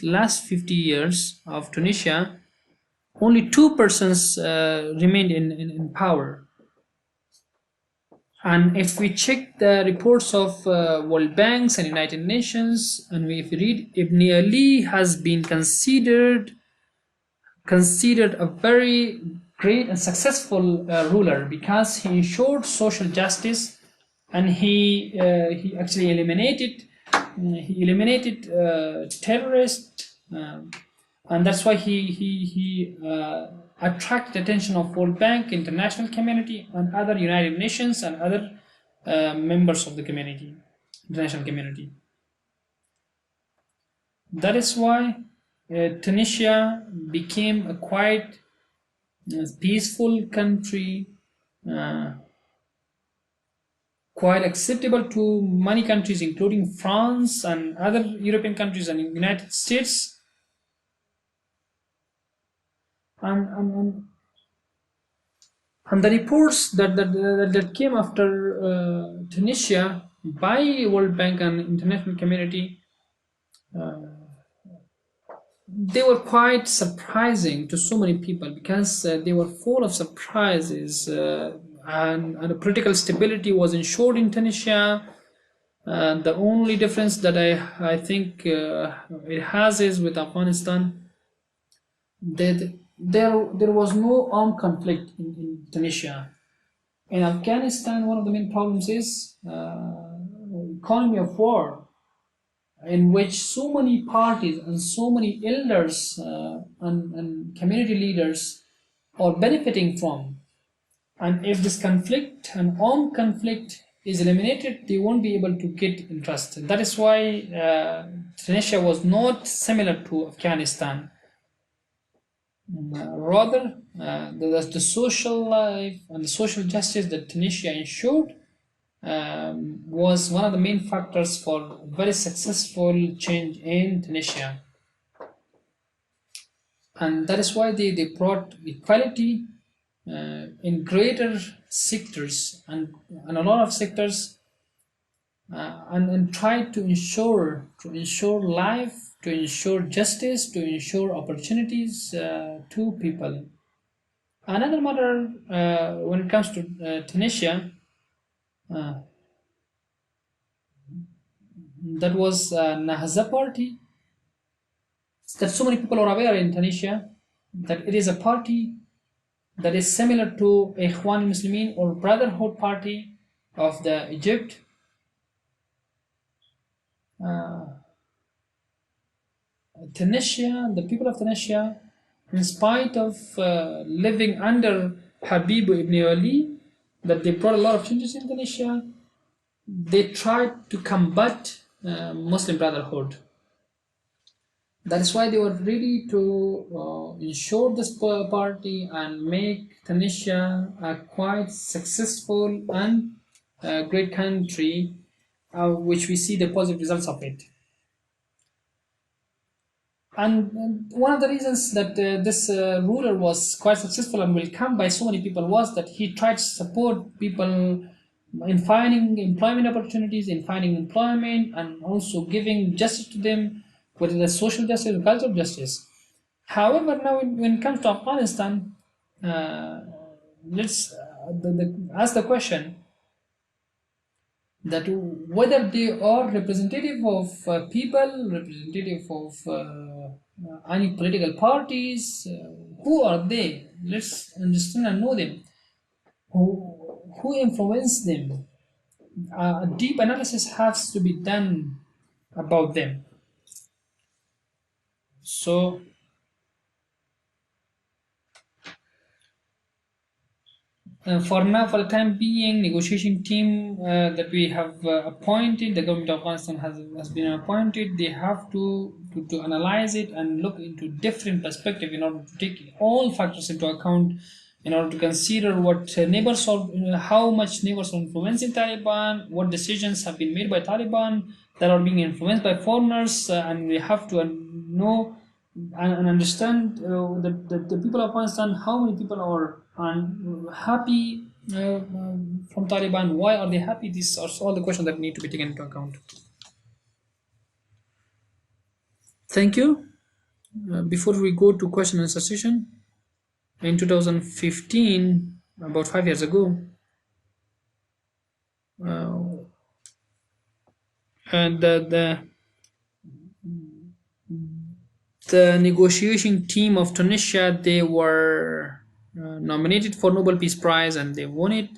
last 50 years of Tunisia, only two persons remained in power. And if we check the reports of World Banks and United Nations, and if we read, Ibn Ali has been considered a very great and successful ruler, because he ensured social justice, and he actually eliminated terrorists, and that's why he attracted attention of World Bank, international community, and other United Nations and other members of the community, international community. That is why Tunisia became a quite peaceful country, uh, quite acceptable to many countries, including France and other European countries and United States. And and the reports that came after Tunisia by World Bank and international community, they were quite surprising to so many people because they were full of surprises, and the political stability was ensured in Tunisia. The only difference that I think it has is with Afghanistan, that there was no armed conflict in Tunisia. In Afghanistan, one of the main problems is economy of war, in which so many parties and so many elders and community leaders are benefiting from. And if this conflict, an armed conflict, is eliminated, they won't be able to get interest. That is why Tunisia was not similar to Afghanistan. Rather, the social life and the social justice that Tunisia ensured was one of the main factors for very successful change in Tunisia. And that is why they brought equality in greater sectors and a lot of sectors, and tried to ensure life, to ensure justice, to ensure opportunities to people. Another matter when it comes to Tunisia, uh, that was Nahza party, that so many people are aware in Tunisia, that it is a party that is similar to Ikhwan Muslimin or Brotherhood Party of the Egypt. Uh, Tunisia, the people of Tunisia, in spite of living under Habib ibn Ali, that they brought a lot of changes in Tunisia, they tried to combat Muslim Brotherhood. That is why they were ready to ensure this party and make Tunisia a quite successful and great country, which we see the positive results of it. And one of the reasons that this ruler was quite successful and welcomed by so many people was that he tried to support people in finding employment opportunities, in finding employment, and also giving justice to them, whether it's social justice or cultural justice. However, now when it comes to Afghanistan, let's ask the question that whether they are representative of people, representative of any political parties, who are they? Let's understand and know them. Who influence them? A deep analysis has to be done about them. So for now, for the time being, negotiation team that we have appointed, the government of Afghanistan has been appointed. They have to analyze it and look into different perspective in order to take all factors into account, in order to consider what neighbors are, how much neighbors are influencing Taliban, what decisions have been made by Taliban that are being influenced by foreigners, and we have to know and understand the people of Afghanistan, how many people are happy from Taliban, why are they happy? These are all the questions that need to be taken into account. Thank you. Before we go to question and answer session, in 2015, about 5 years ago, and the negotiation team of Tunisia, they were nominated for Nobel Peace Prize and they won it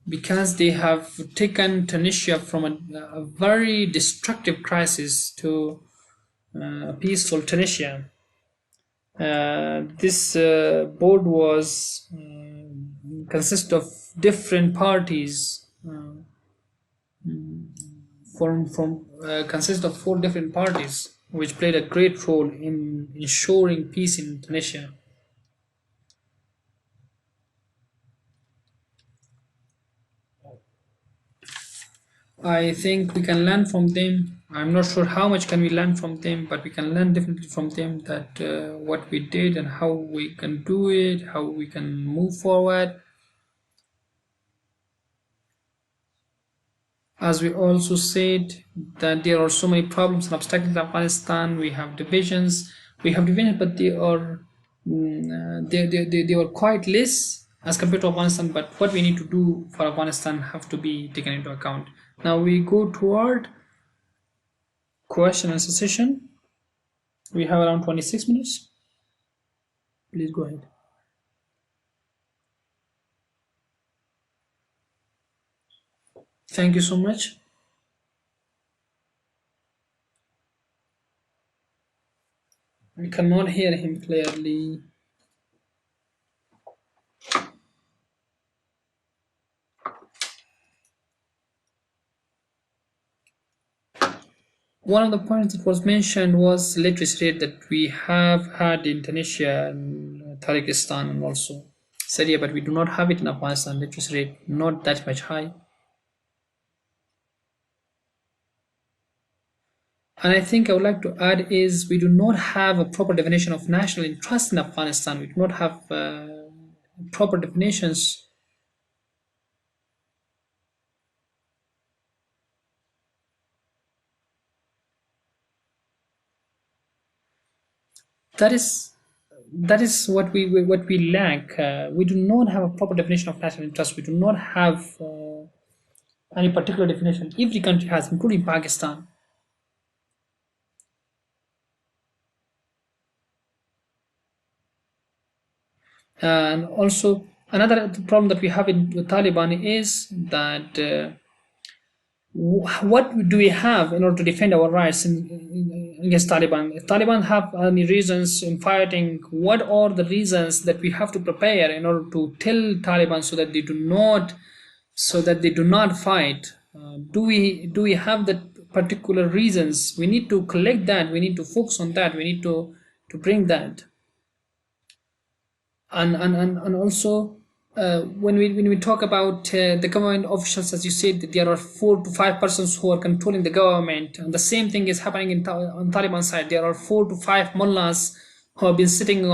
because they have taken Tunisia from a very destructive crisis to peaceful Tunisia. This board was consist of different parties. Consist of 4 different parties, which played a great role in ensuring peace in Tunisia. I think we can learn from them. I'm not sure how much can we learn from them, but we can learn definitely from them that what we did and how we can do it, how we can move forward. As we also said that there are so many problems and obstacles in Afghanistan. We have divisions, but they are quite less as compared to Afghanistan. But what we need to do for Afghanistan have to be taken into account. Now we go toward question and answer session. We have around 26 minutes. Please go ahead. Thank you so much. We cannot hear him clearly. One of the points that was mentioned was literacy rate that we have had in Tunisia and Tajikistan and also Syria, but we do not have it in Afghanistan. Literacy rate not that much high. And I think I would like to add is we do not have a proper definition of national interest in Afghanistan. We do not have proper definitions. That is what we lack. We do not have a proper definition of national interest. We do not have any particular definition. Every country has, including Pakistan. And also another problem that we have with Taliban is that what do we have in order to defend our rights against Taliban? If Taliban have any reasons in fighting, what are the reasons that we have to prepare in order to tell Taliban so that they do not fight? Do we have that particular reasons? We need to collect that. We need to focus on that. We need to bring that. And also when we talk about the government officials, as you said, that there are 4 to 5 persons who are controlling the government, and the same thing is happening on Taliban side. There are 4 to 5 mullahs who have been sitting who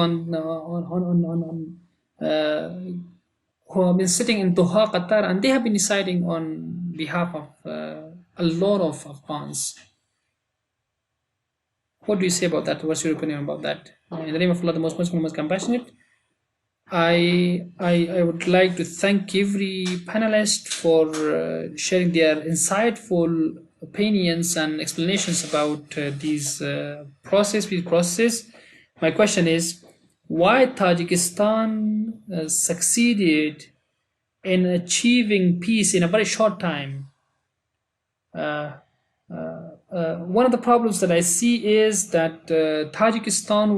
have been sitting in Doha, Qatar, and they have been deciding on behalf of a lot of Afghans. What do you say about that? What's your opinion about that? In the name of Allah, the most merciful, most compassionate, I would like to thank every panelist for sharing their insightful opinions and explanations about these processes. My question is, why Tajikistan succeeded in achieving peace in a very short time? One of the problems that I see is that Tajikistan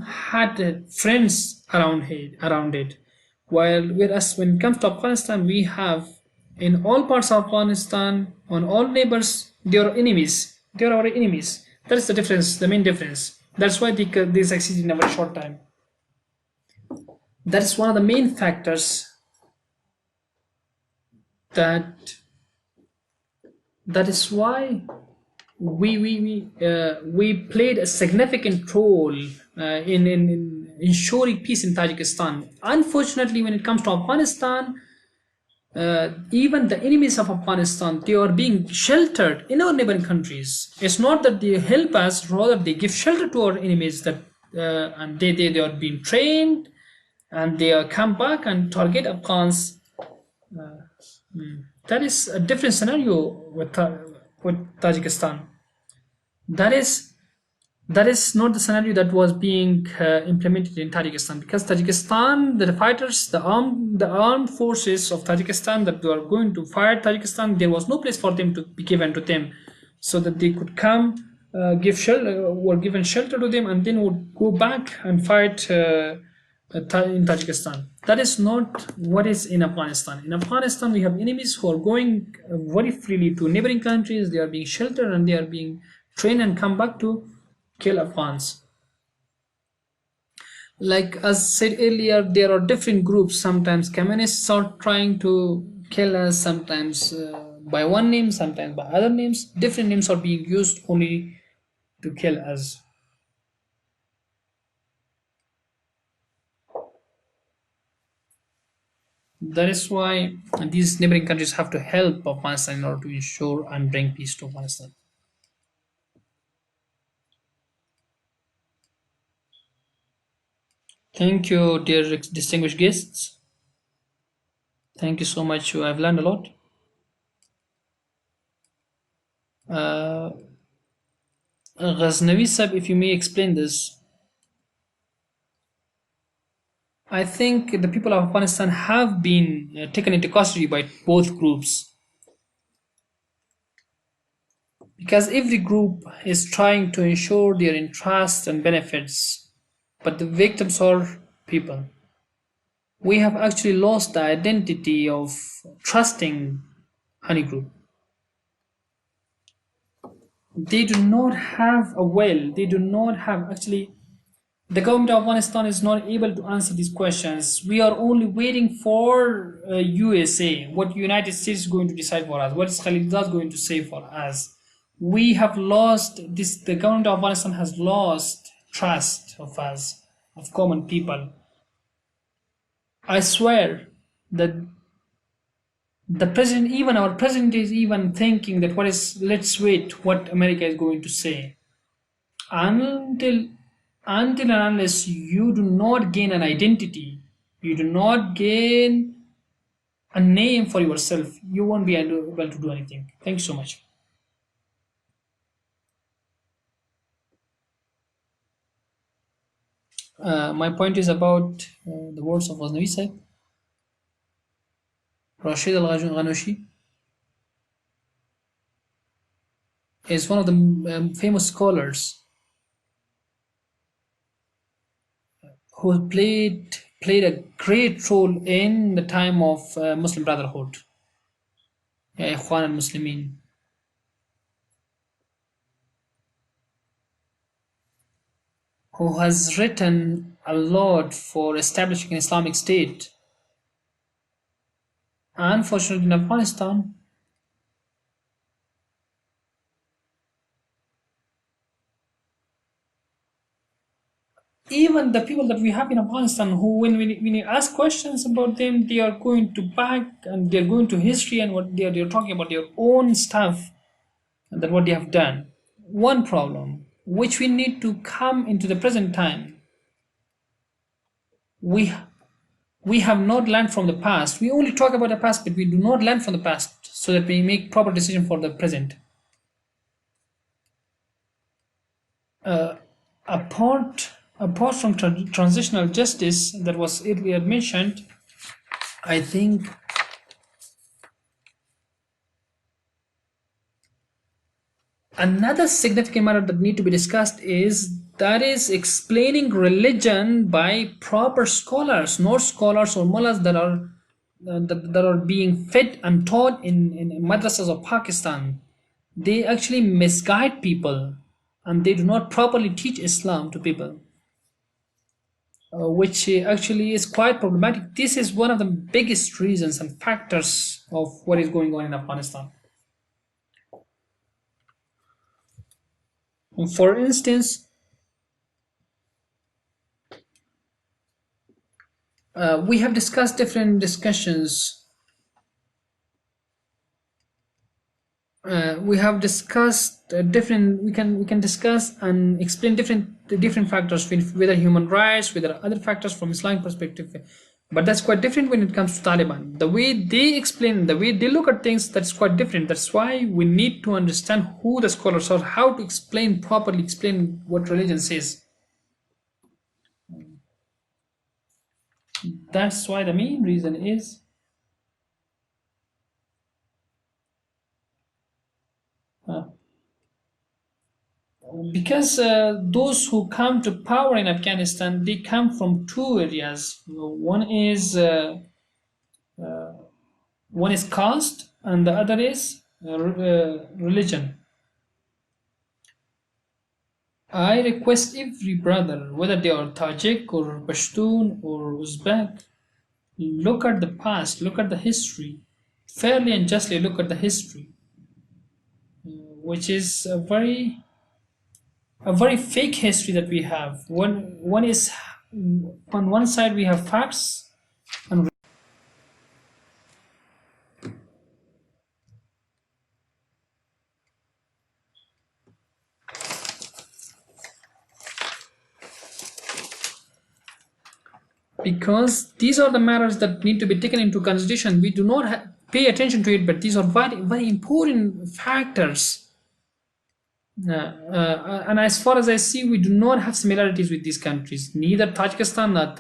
had friends around it, whereas when it comes to Afghanistan, we have in all parts of Afghanistan, on all neighbors, they are enemies. They are our enemies. That is the difference, the main difference. That's why they succeed in a very short time. That is one of the main factors that is why we played a significant role in ensuring peace in Tajikistan. Unfortunately, when it comes to Afghanistan, even the enemies of Afghanistan, they are being sheltered in our neighboring countries. It's not that they help us, rather they give shelter to our enemies, that and they are being trained and they come back and target Afghans. That is a different scenario with Tajikistan. That is not the scenario that was being implemented in Tajikistan, because Tajikistan, the fighters, the armed forces of Tajikistan that were going to fight Tajikistan, there was no place for them to be given to them. so that they could come, give shelter, were given shelter to them, and then would go back and fight in Tajikistan. That is not what is in Afghanistan. In Afghanistan, we have enemies who are going very freely to neighboring countries. They are being sheltered and they are being trained and come back to kill Afghans. Like as said earlier, there are different groups. Sometimes communists are trying to kill us, sometimes by one name, sometimes by other names. Different names are being used only to kill us. That is why these neighboring countries have to help Afghanistan in order to ensure and bring peace to Afghanistan. Thank you, dear distinguished guests. Thank you so much. I've learned a lot. Uh, Ghaznavi Sab, if you may explain this. I think the people of Afghanistan have been taken into custody by both groups because every group is trying to ensure their interests and benefits, but the victims are people. We have actually lost the identity of trusting Honey Group. They do not have a will, they do not have actually. The government of Afghanistan is not able to answer these questions. We are only waiting for USA, what United States is going to decide for us, what is Khalid going to say for us. We have lost this. The government of Afghanistan has lost trust of us, of common people. I swear that the president, even our president, is even thinking that what is. Let's wait what America is going to say until and unless you do not gain an identity, you do not gain a name for yourself, you won't be able to do anything. Thank you so much. My point is about the words of Ghaznavi Saib. Rashid Al Ghanoshi is one of the famous scholars who played a great role in the time of Muslim Brotherhood, Ikhwan al Muslimin, who has written a lot for establishing an Islamic State. Unfortunately, in Afghanistan, even the people that we have in Afghanistan, who when you ask questions about them, they are going to back and they're going to history and what they're talking about their own stuff and that what they have done. One problem which we need to come into the present time, we we have not learned from the past. We only talk about the past, but we do not learn from the past so that we make proper decision for the present. Apart apart from transitional justice that was earlier mentioned, I think another significant matter that need to be discussed is that is explaining religion by proper scholars, not scholars or mullahs that are being fed and taught in madrasas of Pakistan. They actually misguide people and they do not properly teach Islam to people, which actually is quite problematic. This is one of the biggest reasons and factors of what is going on in Afghanistan. For instance, we have discussed different discussions. We have discussed different. We can discuss and explain different factors, whether human rights, whether other factors from Islamic perspective. But that's quite different when it comes to Taliban. The way they explain, the way they look at things, that's quite different. That's why we need to understand who the scholars are, how to explain properly, explain what religion says. That's why the main reason is. Uh, because those who come to power in Afghanistan, they come from two areas. One is caste, and the other is religion. I request every brother, whether they are Tajik or Pashtun or Uzbek, look at the past, look at the history, fairly and justly look at the history, which is a very fake history that we have. One is on one side we have facts, and because these are the matters that need to be taken into consideration. We do not pay attention to it, but these are very very important factors. And as far as I see, we do not have similarities with these countries. Neither Tajikistan, nor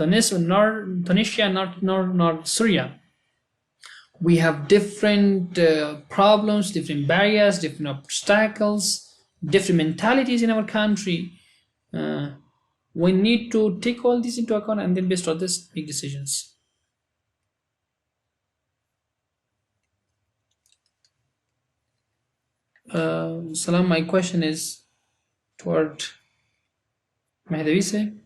Tunisia, nor Syria. We have different problems, different barriers, different obstacles, different mentalities in our country. Uh, we need to take all these into account and then based on this make decisions. Salam, my question is toward Mehdavi.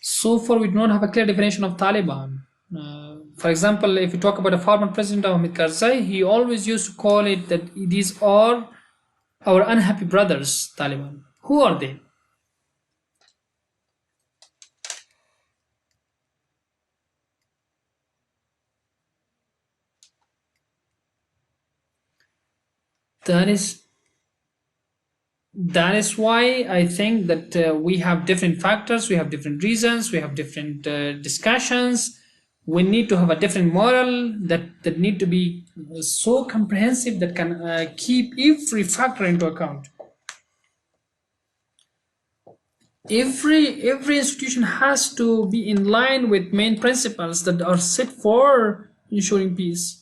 So far, we do not have a clear definition of Taliban. For example, if you talk about the former president Hamid Karzai, he always used to call it that these are our unhappy brothers, Taliban. Who are they? That is that is why I think that we have different factors, we have different reasons, we have different discussions. We need to have a different model that need to be so comprehensive that can keep every factor into account. Every institution has to be in line with main principles that are set for ensuring peace.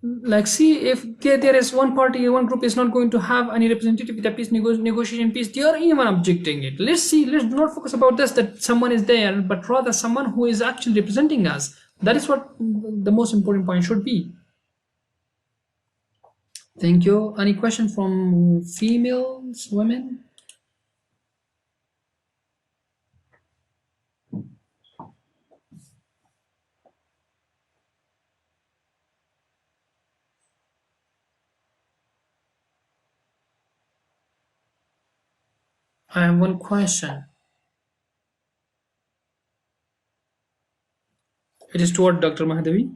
Like, see, if there is one party, one group is not going to have any representative with the peace negotiation piece, they are even objecting it. Let's see, let's not focus about this, that someone is there, but rather someone who is actually representing us. That is what the most important point should be. Thank you. Any question from females, women? I have one question. It is toward Dr. Mahdavi.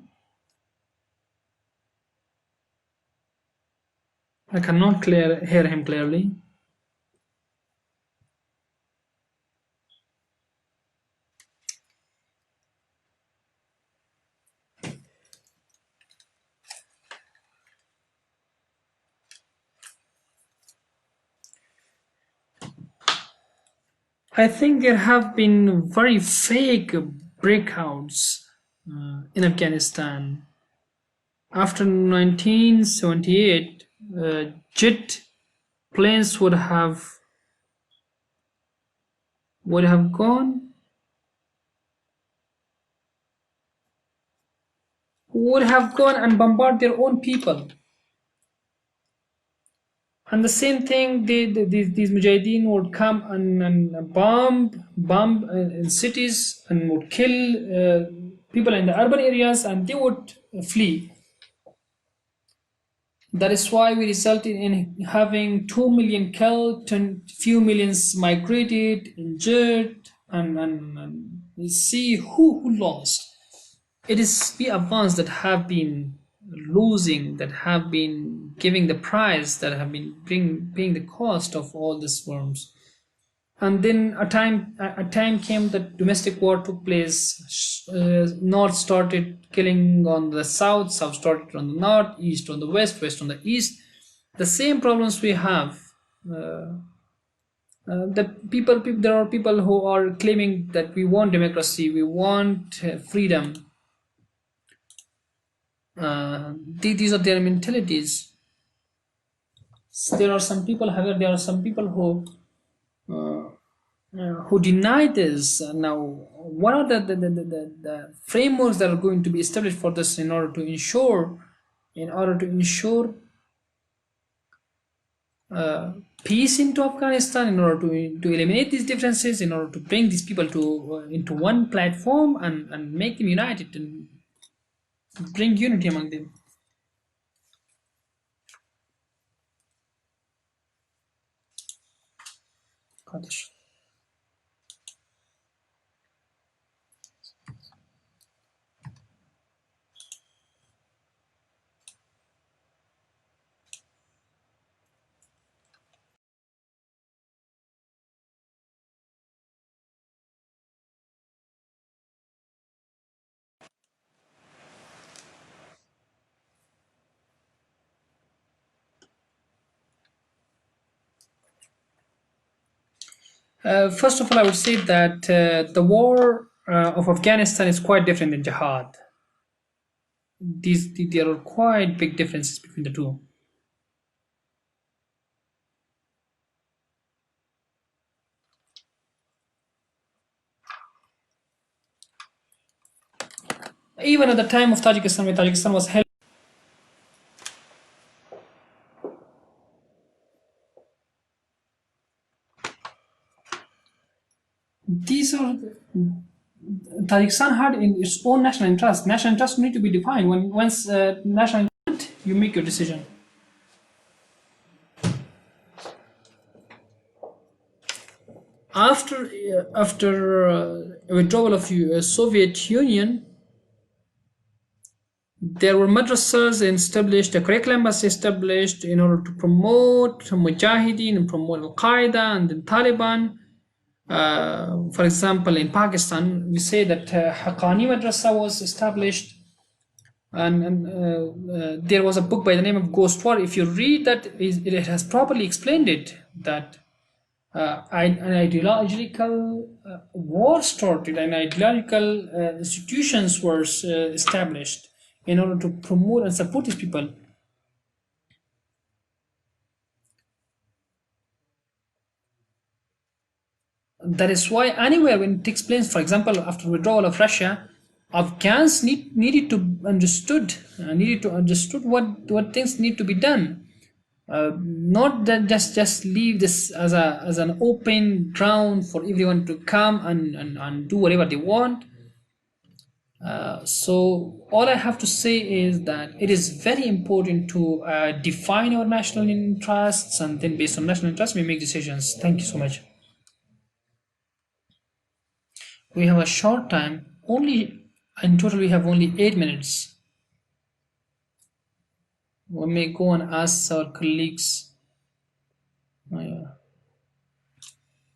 I cannot hear him clearly. I think there have been very fake breakouts in Afghanistan. After 1978, jet planes would have gone and bombarded their own people. And the same thing, these mujahideen would come and bomb in cities and would kill people in the urban areas, and they would flee. That is why we resulted in having 2 million killed, few millions migrated, injured, and we see who lost. It is we Afghans that have been losing, that have been giving the price, that have been paying the cost of all these worms. And then a time came that domestic war took place. North started killing on the south, south started on the north, east on the west, west on the east. The same problems we have. Uh, There are people who are claiming that we want democracy, we want freedom. These are their mentalities. There are some people, however, there are some people who deny this. Now, what are the frameworks that are going to be established for this in order to ensure uh, peace into Afghanistan, in order to eliminate these differences, in order to bring these people to into one platform and make them united and bring unity among them. Qadesh. First of all, I would say that the war of Afghanistan is quite different than jihad. There are quite big differences between the two. Even at the time of Tajikistan, when Tajikistan was held, these are Tajikistan had in its own national interest. National interest need to be defined. Once national interest, you make your decision. After withdrawal of Soviet Union, there were madrasas established, a curriculum was established in order to promote Mujahideen and promote Al Qaeda and then Taliban. For example, in Pakistan, we say that Haqqani Madrasa was established, and there was a book by the name of Ghost War. If you read that, it has properly explained it that an ideological war started, and ideological institutions were established in order to promote and support these people. That is why anywhere when it takes place, for example, after withdrawal of Russia, Afghans needed to understood what things need to be done. Not that just leave this as an open ground for everyone to come and do whatever they want. So all I have to say is that it is very important to define our national interests, and then based on national interests we make decisions. Thank you so much. We have a short time, only in total we have only 8 minutes. We may go and ask our colleagues. Yeah.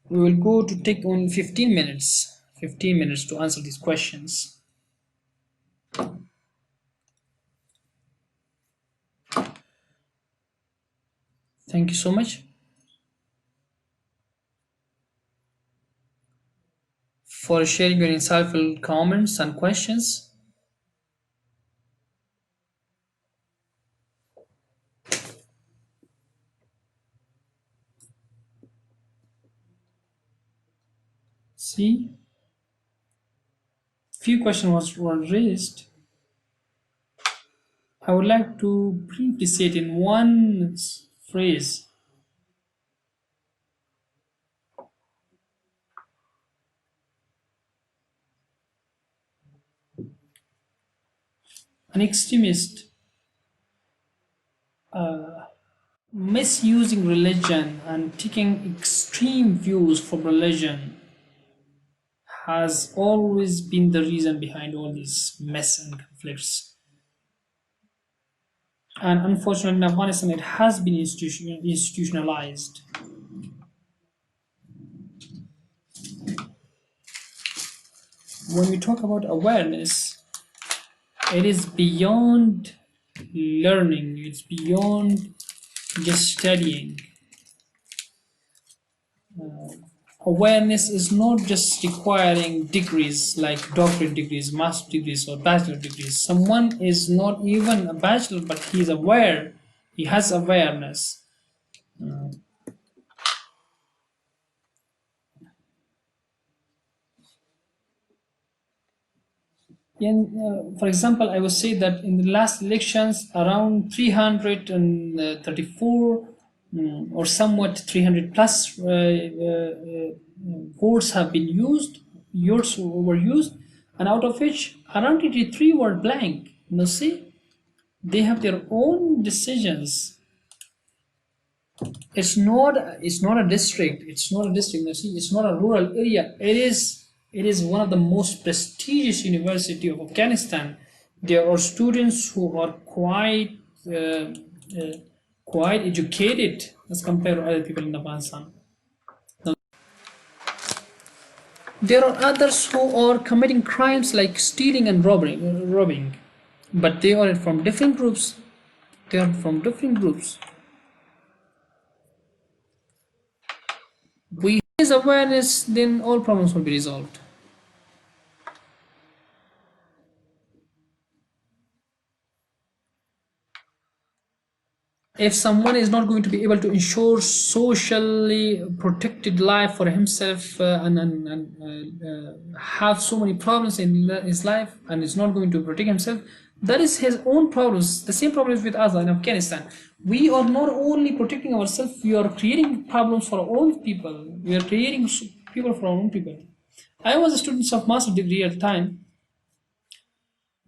We will go to take only 15 minutes. 15 minutes to answer these questions. Thank you so much for sharing your insightful comments and questions. See, few questions were raised. I would like to briefly say it in one phrase. An extremist misusing religion and taking extreme views from religion has always been the reason behind all these mess and conflicts. And unfortunately, in Afghanistan, it has been institutionalized. When we talk about awareness, it is beyond learning, it's beyond just studying. Awareness is not just requiring degrees like doctorate degrees, master degrees, or bachelor degrees. Someone is not even a bachelor, but he is aware, he has awareness. For example, I would say that in the last elections, around 334 or somewhat 300 plus votes have been used, yours were used, and out of which around 83 were blank. You see, they have their own decisions. It's not a district. It's not a district. You see, it's not a rural area. It is one of the most prestigious university of Afghanistan. There are students who are quite educated as compared to other people in Afghanistan. Now, there are others who are committing crimes like stealing and robbing, but they are from different groups. They are from different groups. We raise awareness, then all problems will be resolved. If someone is not going to be able to ensure socially protected life for himself and have so many problems in his life and is not going to protect himself, that is his own problems. The same problems with us in Afghanistan. We are not only protecting ourselves, we are creating problems for our own people. We are creating people for our own people. I was a student of master degree at the time.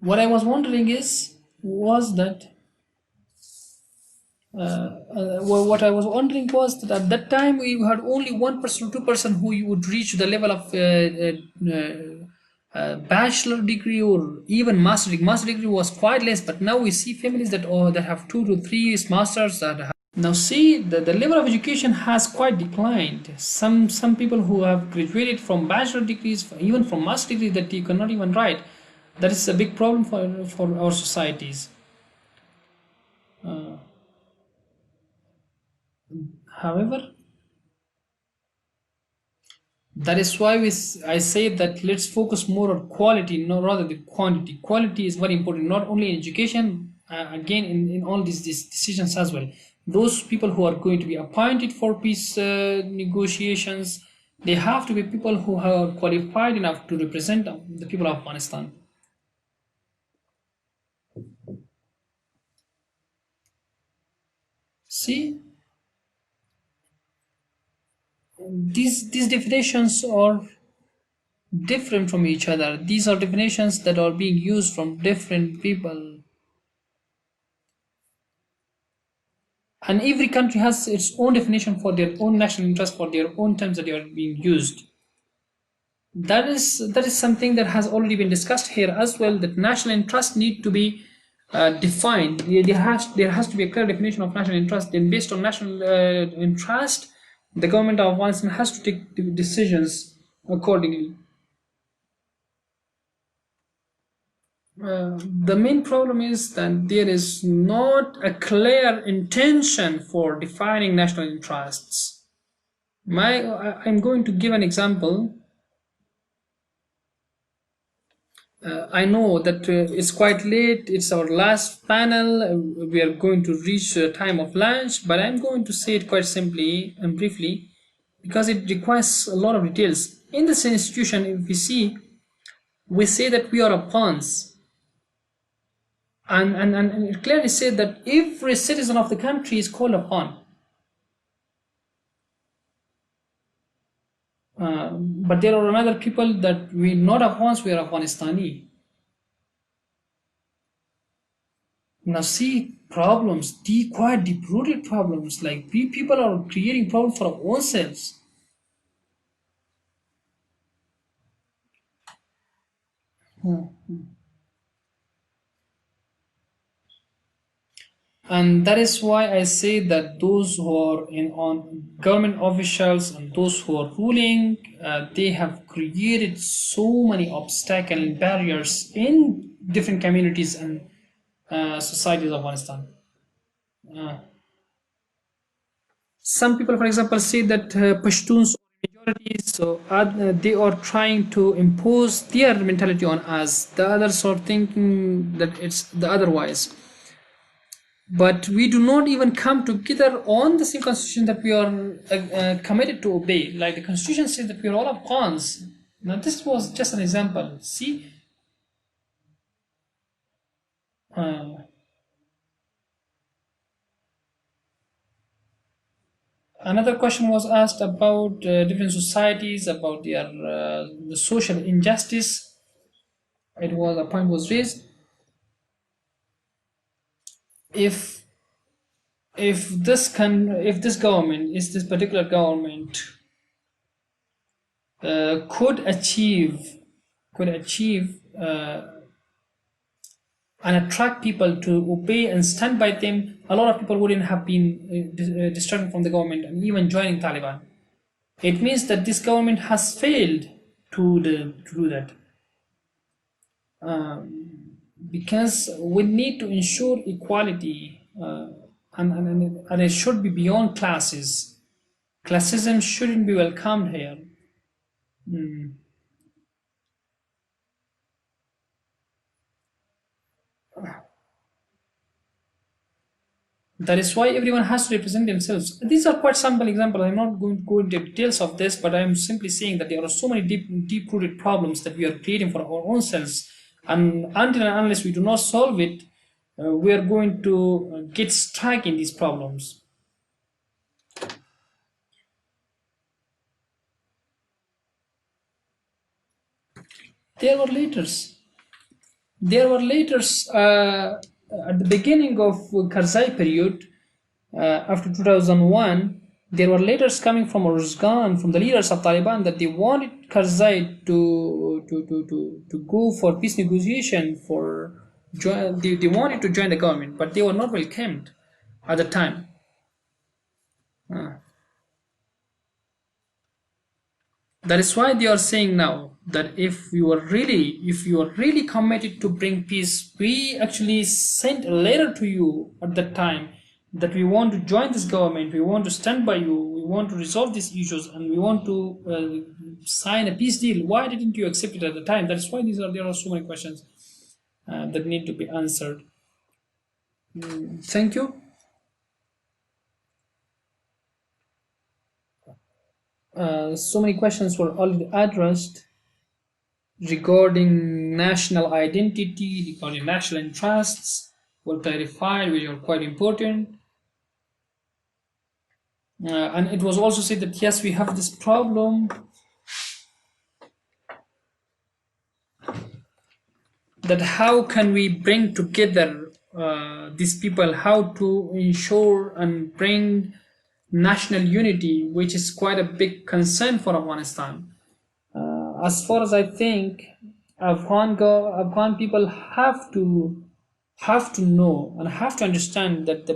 What I was wondering was that what I was wondering was that at that time we had only 1% or 2% who you would reach the level of bachelor degree or even master degree. Master degree was quite less, but now we see families that have 2 to 3 masters that have. Now see the level of education has quite declined. Some people who have graduated from bachelor degrees, even from master degrees, that you cannot even write. That is a big problem for our societies. However, that is why I say that let's focus more on quality, no, rather than quantity. Quality is very important, not only in education, again in all these decisions as well. Those people who are going to be appointed for peace negotiations, they have to be people who are qualified enough to represent the people of Afghanistan. See, these definitions are different from each other. These are definitions that are being used from different people. And every country has its own definition for their own national interest, for their own terms that are being used. That is something that has already been discussed here as well, that national interest need to be defined. There has to be a clear definition of national interest. Then based on national interest, the government of Afghanistan has to take decisions accordingly. The main problem is that there is not a clear intention for defining national interests. I'm going to give an example. I know that it's quite late, it's our last panel, we are going to reach time of lunch, but I'm going to say it quite simply and briefly because it requires a lot of details. In this institution, if we say that we are a pawns. And it clearly said that every citizen of the country is called upon. But there are another people that we not Afghans, we are Afghanistani. Now see problems, quite deep-rooted problems, like we people are creating problems for our own selves. And that is why I say that those who are on government officials and those who are ruling, they have created so many obstacles and barriers in different communities and societies of Afghanistan. Some people, for example, say that Pashtuns minorities, so they are trying to impose their mentality on us. The others are thinking that it's the otherwise. But we do not even come together on the same constitution that we are committed to obey. Like the constitution says that we are all Afghans. Now this was just an example. See, uh, another question was asked about different societies, about their the social injustice. It was a point was raised. If if this government is this particular government could achieve and attract people to obey and stand by them, a lot of people wouldn't have been distracted from the government and even joining Taliban. It means that this government has failed to do that. Because we need to ensure equality, and it should be beyond classes. Classism shouldn't be welcomed here. That is why everyone has to represent themselves. These are quite simple examples. I'm not going to go into details of this, but I'm simply saying that there are so many deep-rooted problems that we are creating for our own selves. And until and unless we do not solve it, we are going to get stuck in these problems. There were letters. There were letters at the beginning of Karzai period, after 2001. There were letters coming from Afghan, from the leaders of Taliban, that they wanted Karzai to go for peace negotiation, they wanted to join the government, but they were not welcomed at the time. That is why they are saying now that if you are really committed to bring peace, we actually sent a letter to you at that time that we want to join this government, we want to stand by you, we want to resolve these issues, and we want to sign a peace deal. Why didn't you accept it at the time? That is why there are so many questions that need to be answered. Thank you. So many questions were already addressed regarding national identity, regarding national interests, were clarified, which are quite important. And it was also said that yes, we have this problem that how can we bring together these people, how to ensure and bring national unity, which is quite a big concern for Afghanistan. As far as I think, Afghan people have to know and have to understand that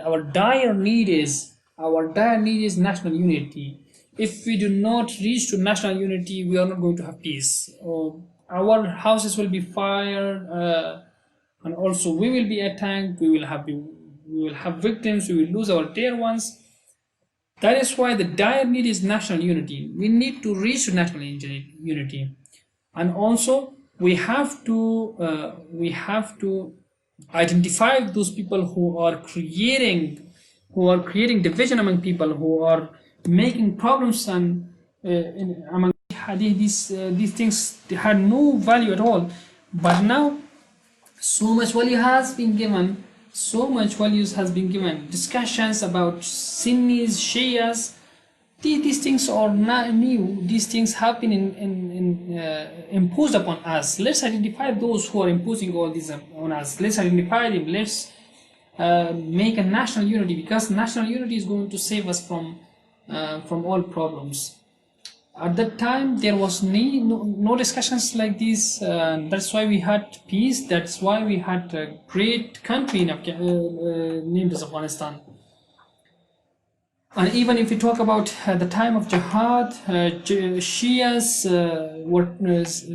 our dire need is national unity. If we do not reach to national unity, we are not going to have peace. Our houses will be fired, and also we will be attacked. We will have victims. We will lose our dear ones. That is why the dire need is national unity. We need to reach to national unity, and also we have to identify those people who are creating division among people, who are making problems and among these things had no value at all. But now so much value has been given. Discussions about Sunnis, Shias, these things are not new. These things have been imposed upon us. Let's identify those who are imposing all these on us. Let's identify them. Let's make a national unity, because national unity is going to save us from all problems. At that time, there was no discussions like this. That's why we had peace. That's why we had a great country named as Afghanistan. And even if we talk about the time of jihad, Shias were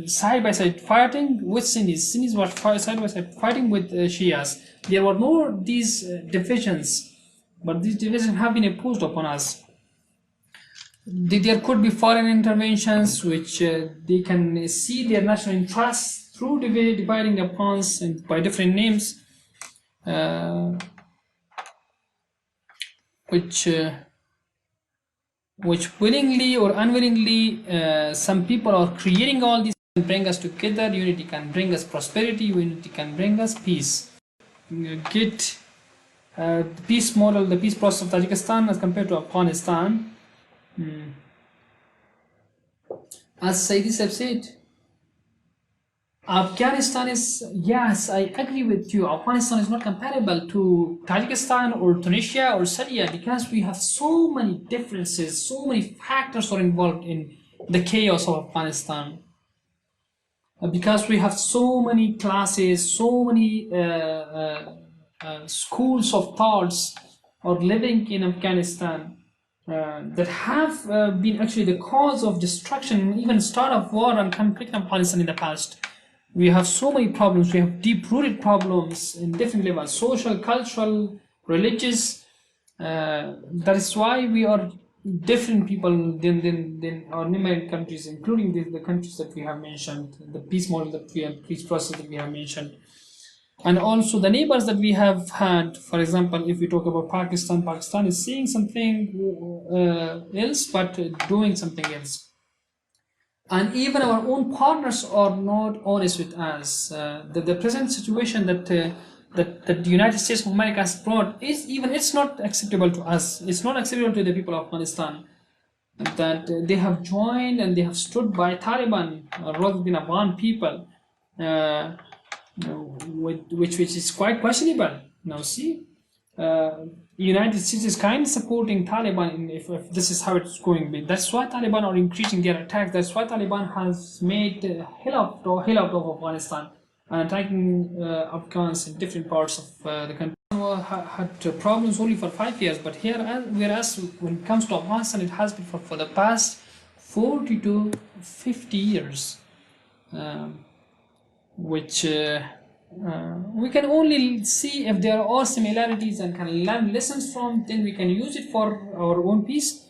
side by side fighting with Sunnis. Sunnis were side by side fighting with Shias. There were no these divisions, but these divisions have been imposed upon us. There could be foreign interventions which they can see their national interests through dividing Afghans and by different names, uh, which uh, which willingly or unwillingly some people are creating all these and bring us together. Unity can bring us prosperity. Unity can bring us peace. Get the peace model, the peace process of Tajikistan as compared to Afghanistan. As Saidis have said, Afghanistan is, yes, I agree with you. Afghanistan is not comparable to Tajikistan or Tunisia or Syria because we have so many differences, so many factors are involved in the chaos of Afghanistan. Because we have so many classes, so many schools of thoughts are living in Afghanistan that have been actually the cause of destruction, even start of war and conflict in Afghanistan in the past. We have so many problems. We have deep-rooted problems in different levels: social, cultural, religious. That is why we are different people than our neighboring countries, including the countries that we have mentioned, the peace model that we have, peace process that we have mentioned, and also the neighbors that we have had. For example, if we talk about Pakistan, Pakistan is saying something else, but doing something else. And even our own partners are not honest with us. The present situation that the United States of America has brought is even it's not acceptable to us. It's not acceptable to the people of Afghanistan. That they have joined and they have stood by Taliban rather than Afghan people, which is quite questionable. Now see, United States is kind of supporting Taliban if this is how it's going. That's why Taliban are increasing their attacks. That's why Taliban has made hell out of Afghanistan and attacking Afghans in different parts of the country. Had problems only for 5 years, but here, whereas when it comes to Afghanistan, it has been for the past 40 to 50 years, which we can only see if there are similarities and can learn lessons from, then we can use it for our own peace.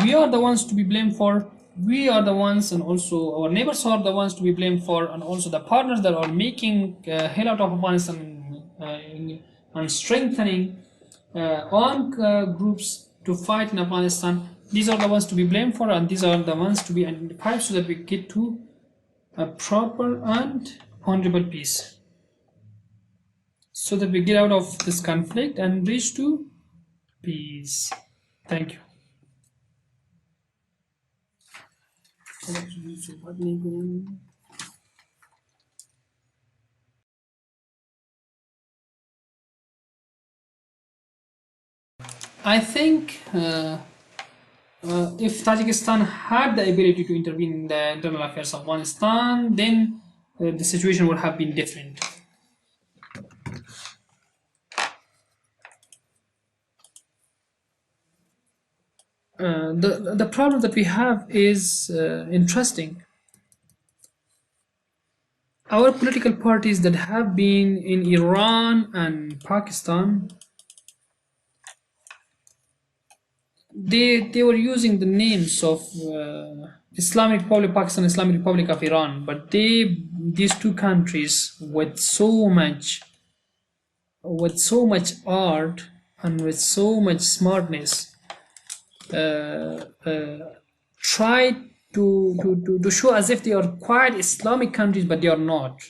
We are the ones to be blamed for. We are the ones, and also our neighbors are the ones to be blamed for, and also the partners that are making hell out of Afghanistan and strengthening armed groups to fight in Afghanistan. These are the ones to be blamed for, and these are the ones to be identified so that we get to a proper and honorable peace, so that we get out of this conflict and reach to peace. Thank you. I think if Tajikistan had the ability to intervene in the internal affairs of Afghanistan, then the situation would have been different. The problem that we have is interesting. Our political parties that have been in Iran and Pakistan, they were using the names of Islamic Republic of Pakistan, Islamic Republic of Iran, but these two countries with so much art and with so much smartness try to show as if they are quite Islamic countries, but they are not.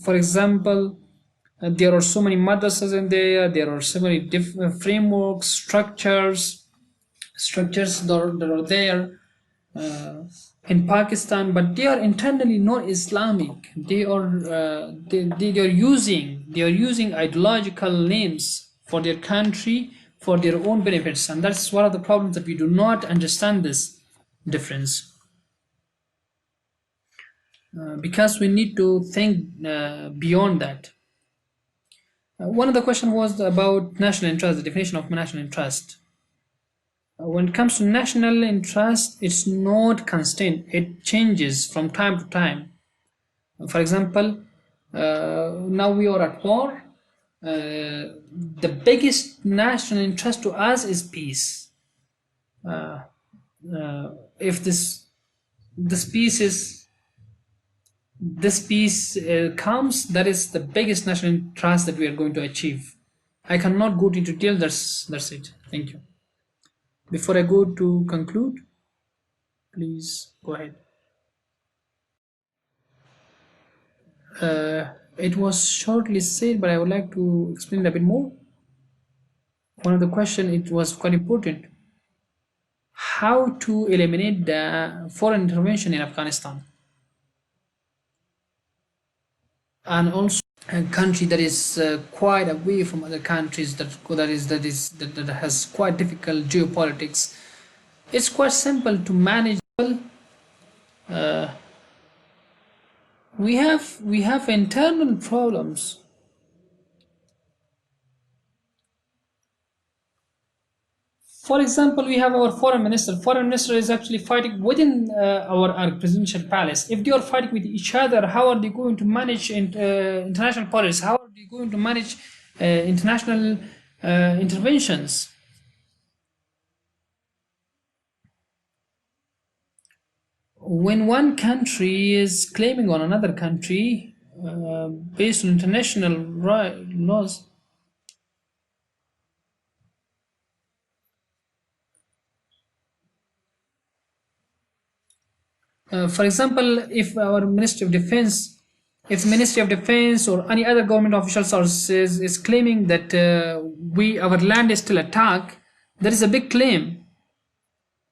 For example, there are so many madrasas in there. There are so many different frameworks, structures that are there in Pakistan, but they are internally not Islamic. They are using ideological names for their country for their own benefits, and that's one of the problems that we do not understand this difference. Because we need to think beyond that. One of the question was about national interest, the definition of national interest. When it comes to national interest, it's not constant. It changes from time to time. For example, now we are at war. The biggest national interest to us is peace. uh, if this piece is this piece comes, that is the biggest national trust that we are going to achieve. I cannot go into detail. That's it. Thank you. Before I go to conclude, please go ahead. It was shortly said, but I would like to explain a bit more. One of the question, it was quite important: how to eliminate the foreign intervention in Afghanistan, and also a country that is quite away from other countries, that has quite difficult geopolitics. It's quite simple to manage. Uh, we have internal problems. For example, we have our foreign minister. Foreign minister is actually fighting within our presidential palace. If they are fighting with each other, how are they going to manage international policy? How are they going to manage international interventions? When one country is claiming on another country based on international laws. For example, if Ministry of Defense or any other government official source is claiming that our land is still attacked, that is a big claim.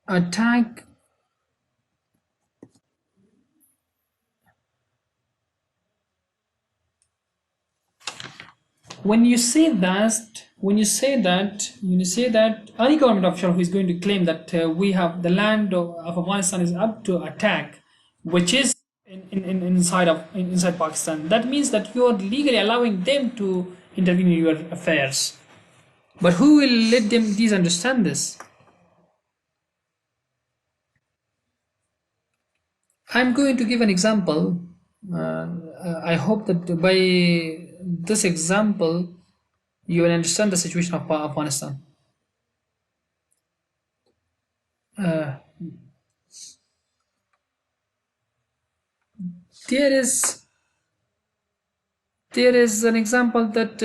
Attack. When you say that any government official who is going to claim that we have the land of Afghanistan is up to attack, which is inside Pakistan, that means that you are legally allowing them to intervene in your affairs. But who will let them these understand this? I'm going to give an example. I hope that by this example you will understand the situation of Afghanistan. Uh, there is there is an example that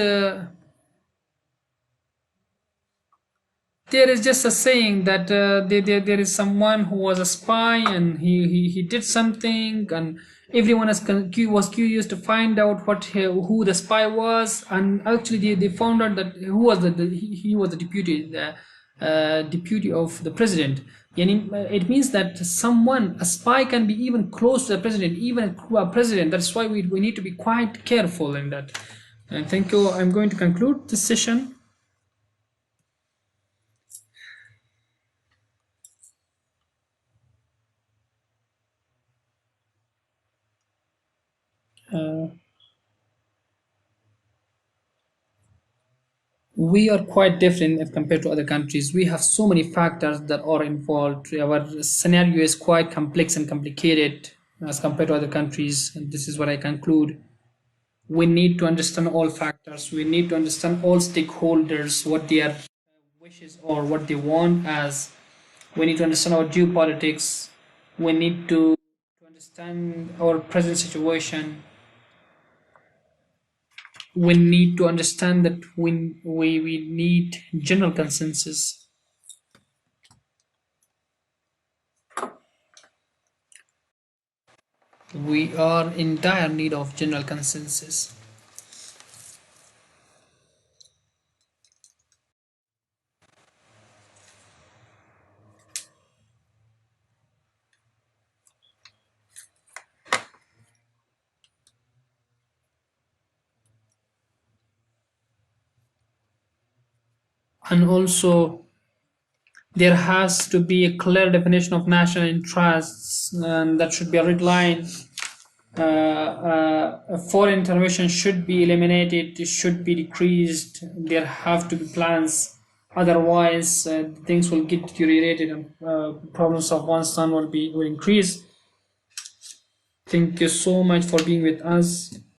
there is just a saying that there is someone who was a spy, and he did something, and everyone was curious to find out who the spy was, and actually they found out that who was he was the deputy of the president. It means that a spy can be even close to the president, even a president. That's why we need to be quite careful in that. And thank you. I'm going to conclude this session. Uh, we are quite different as compared to other countries. We have so many factors that are involved. Our scenario is quite complex and complicated as compared to other countries. And this is what I conclude. We need to understand all factors. We need to understand all stakeholders, what their wishes or what they want as. We need to understand our geopolitics. We need to understand our present situation. We need to understand that we need general consensus. We are in dire need of general consensus. And also, there has to be a clear definition of national interests, and that should be a red line. Foreign intervention should be eliminated, it should be decreased. There have to be plans, otherwise things will get deteriorated, and problems of Afghanistan will increase. Thank you so much for being with us.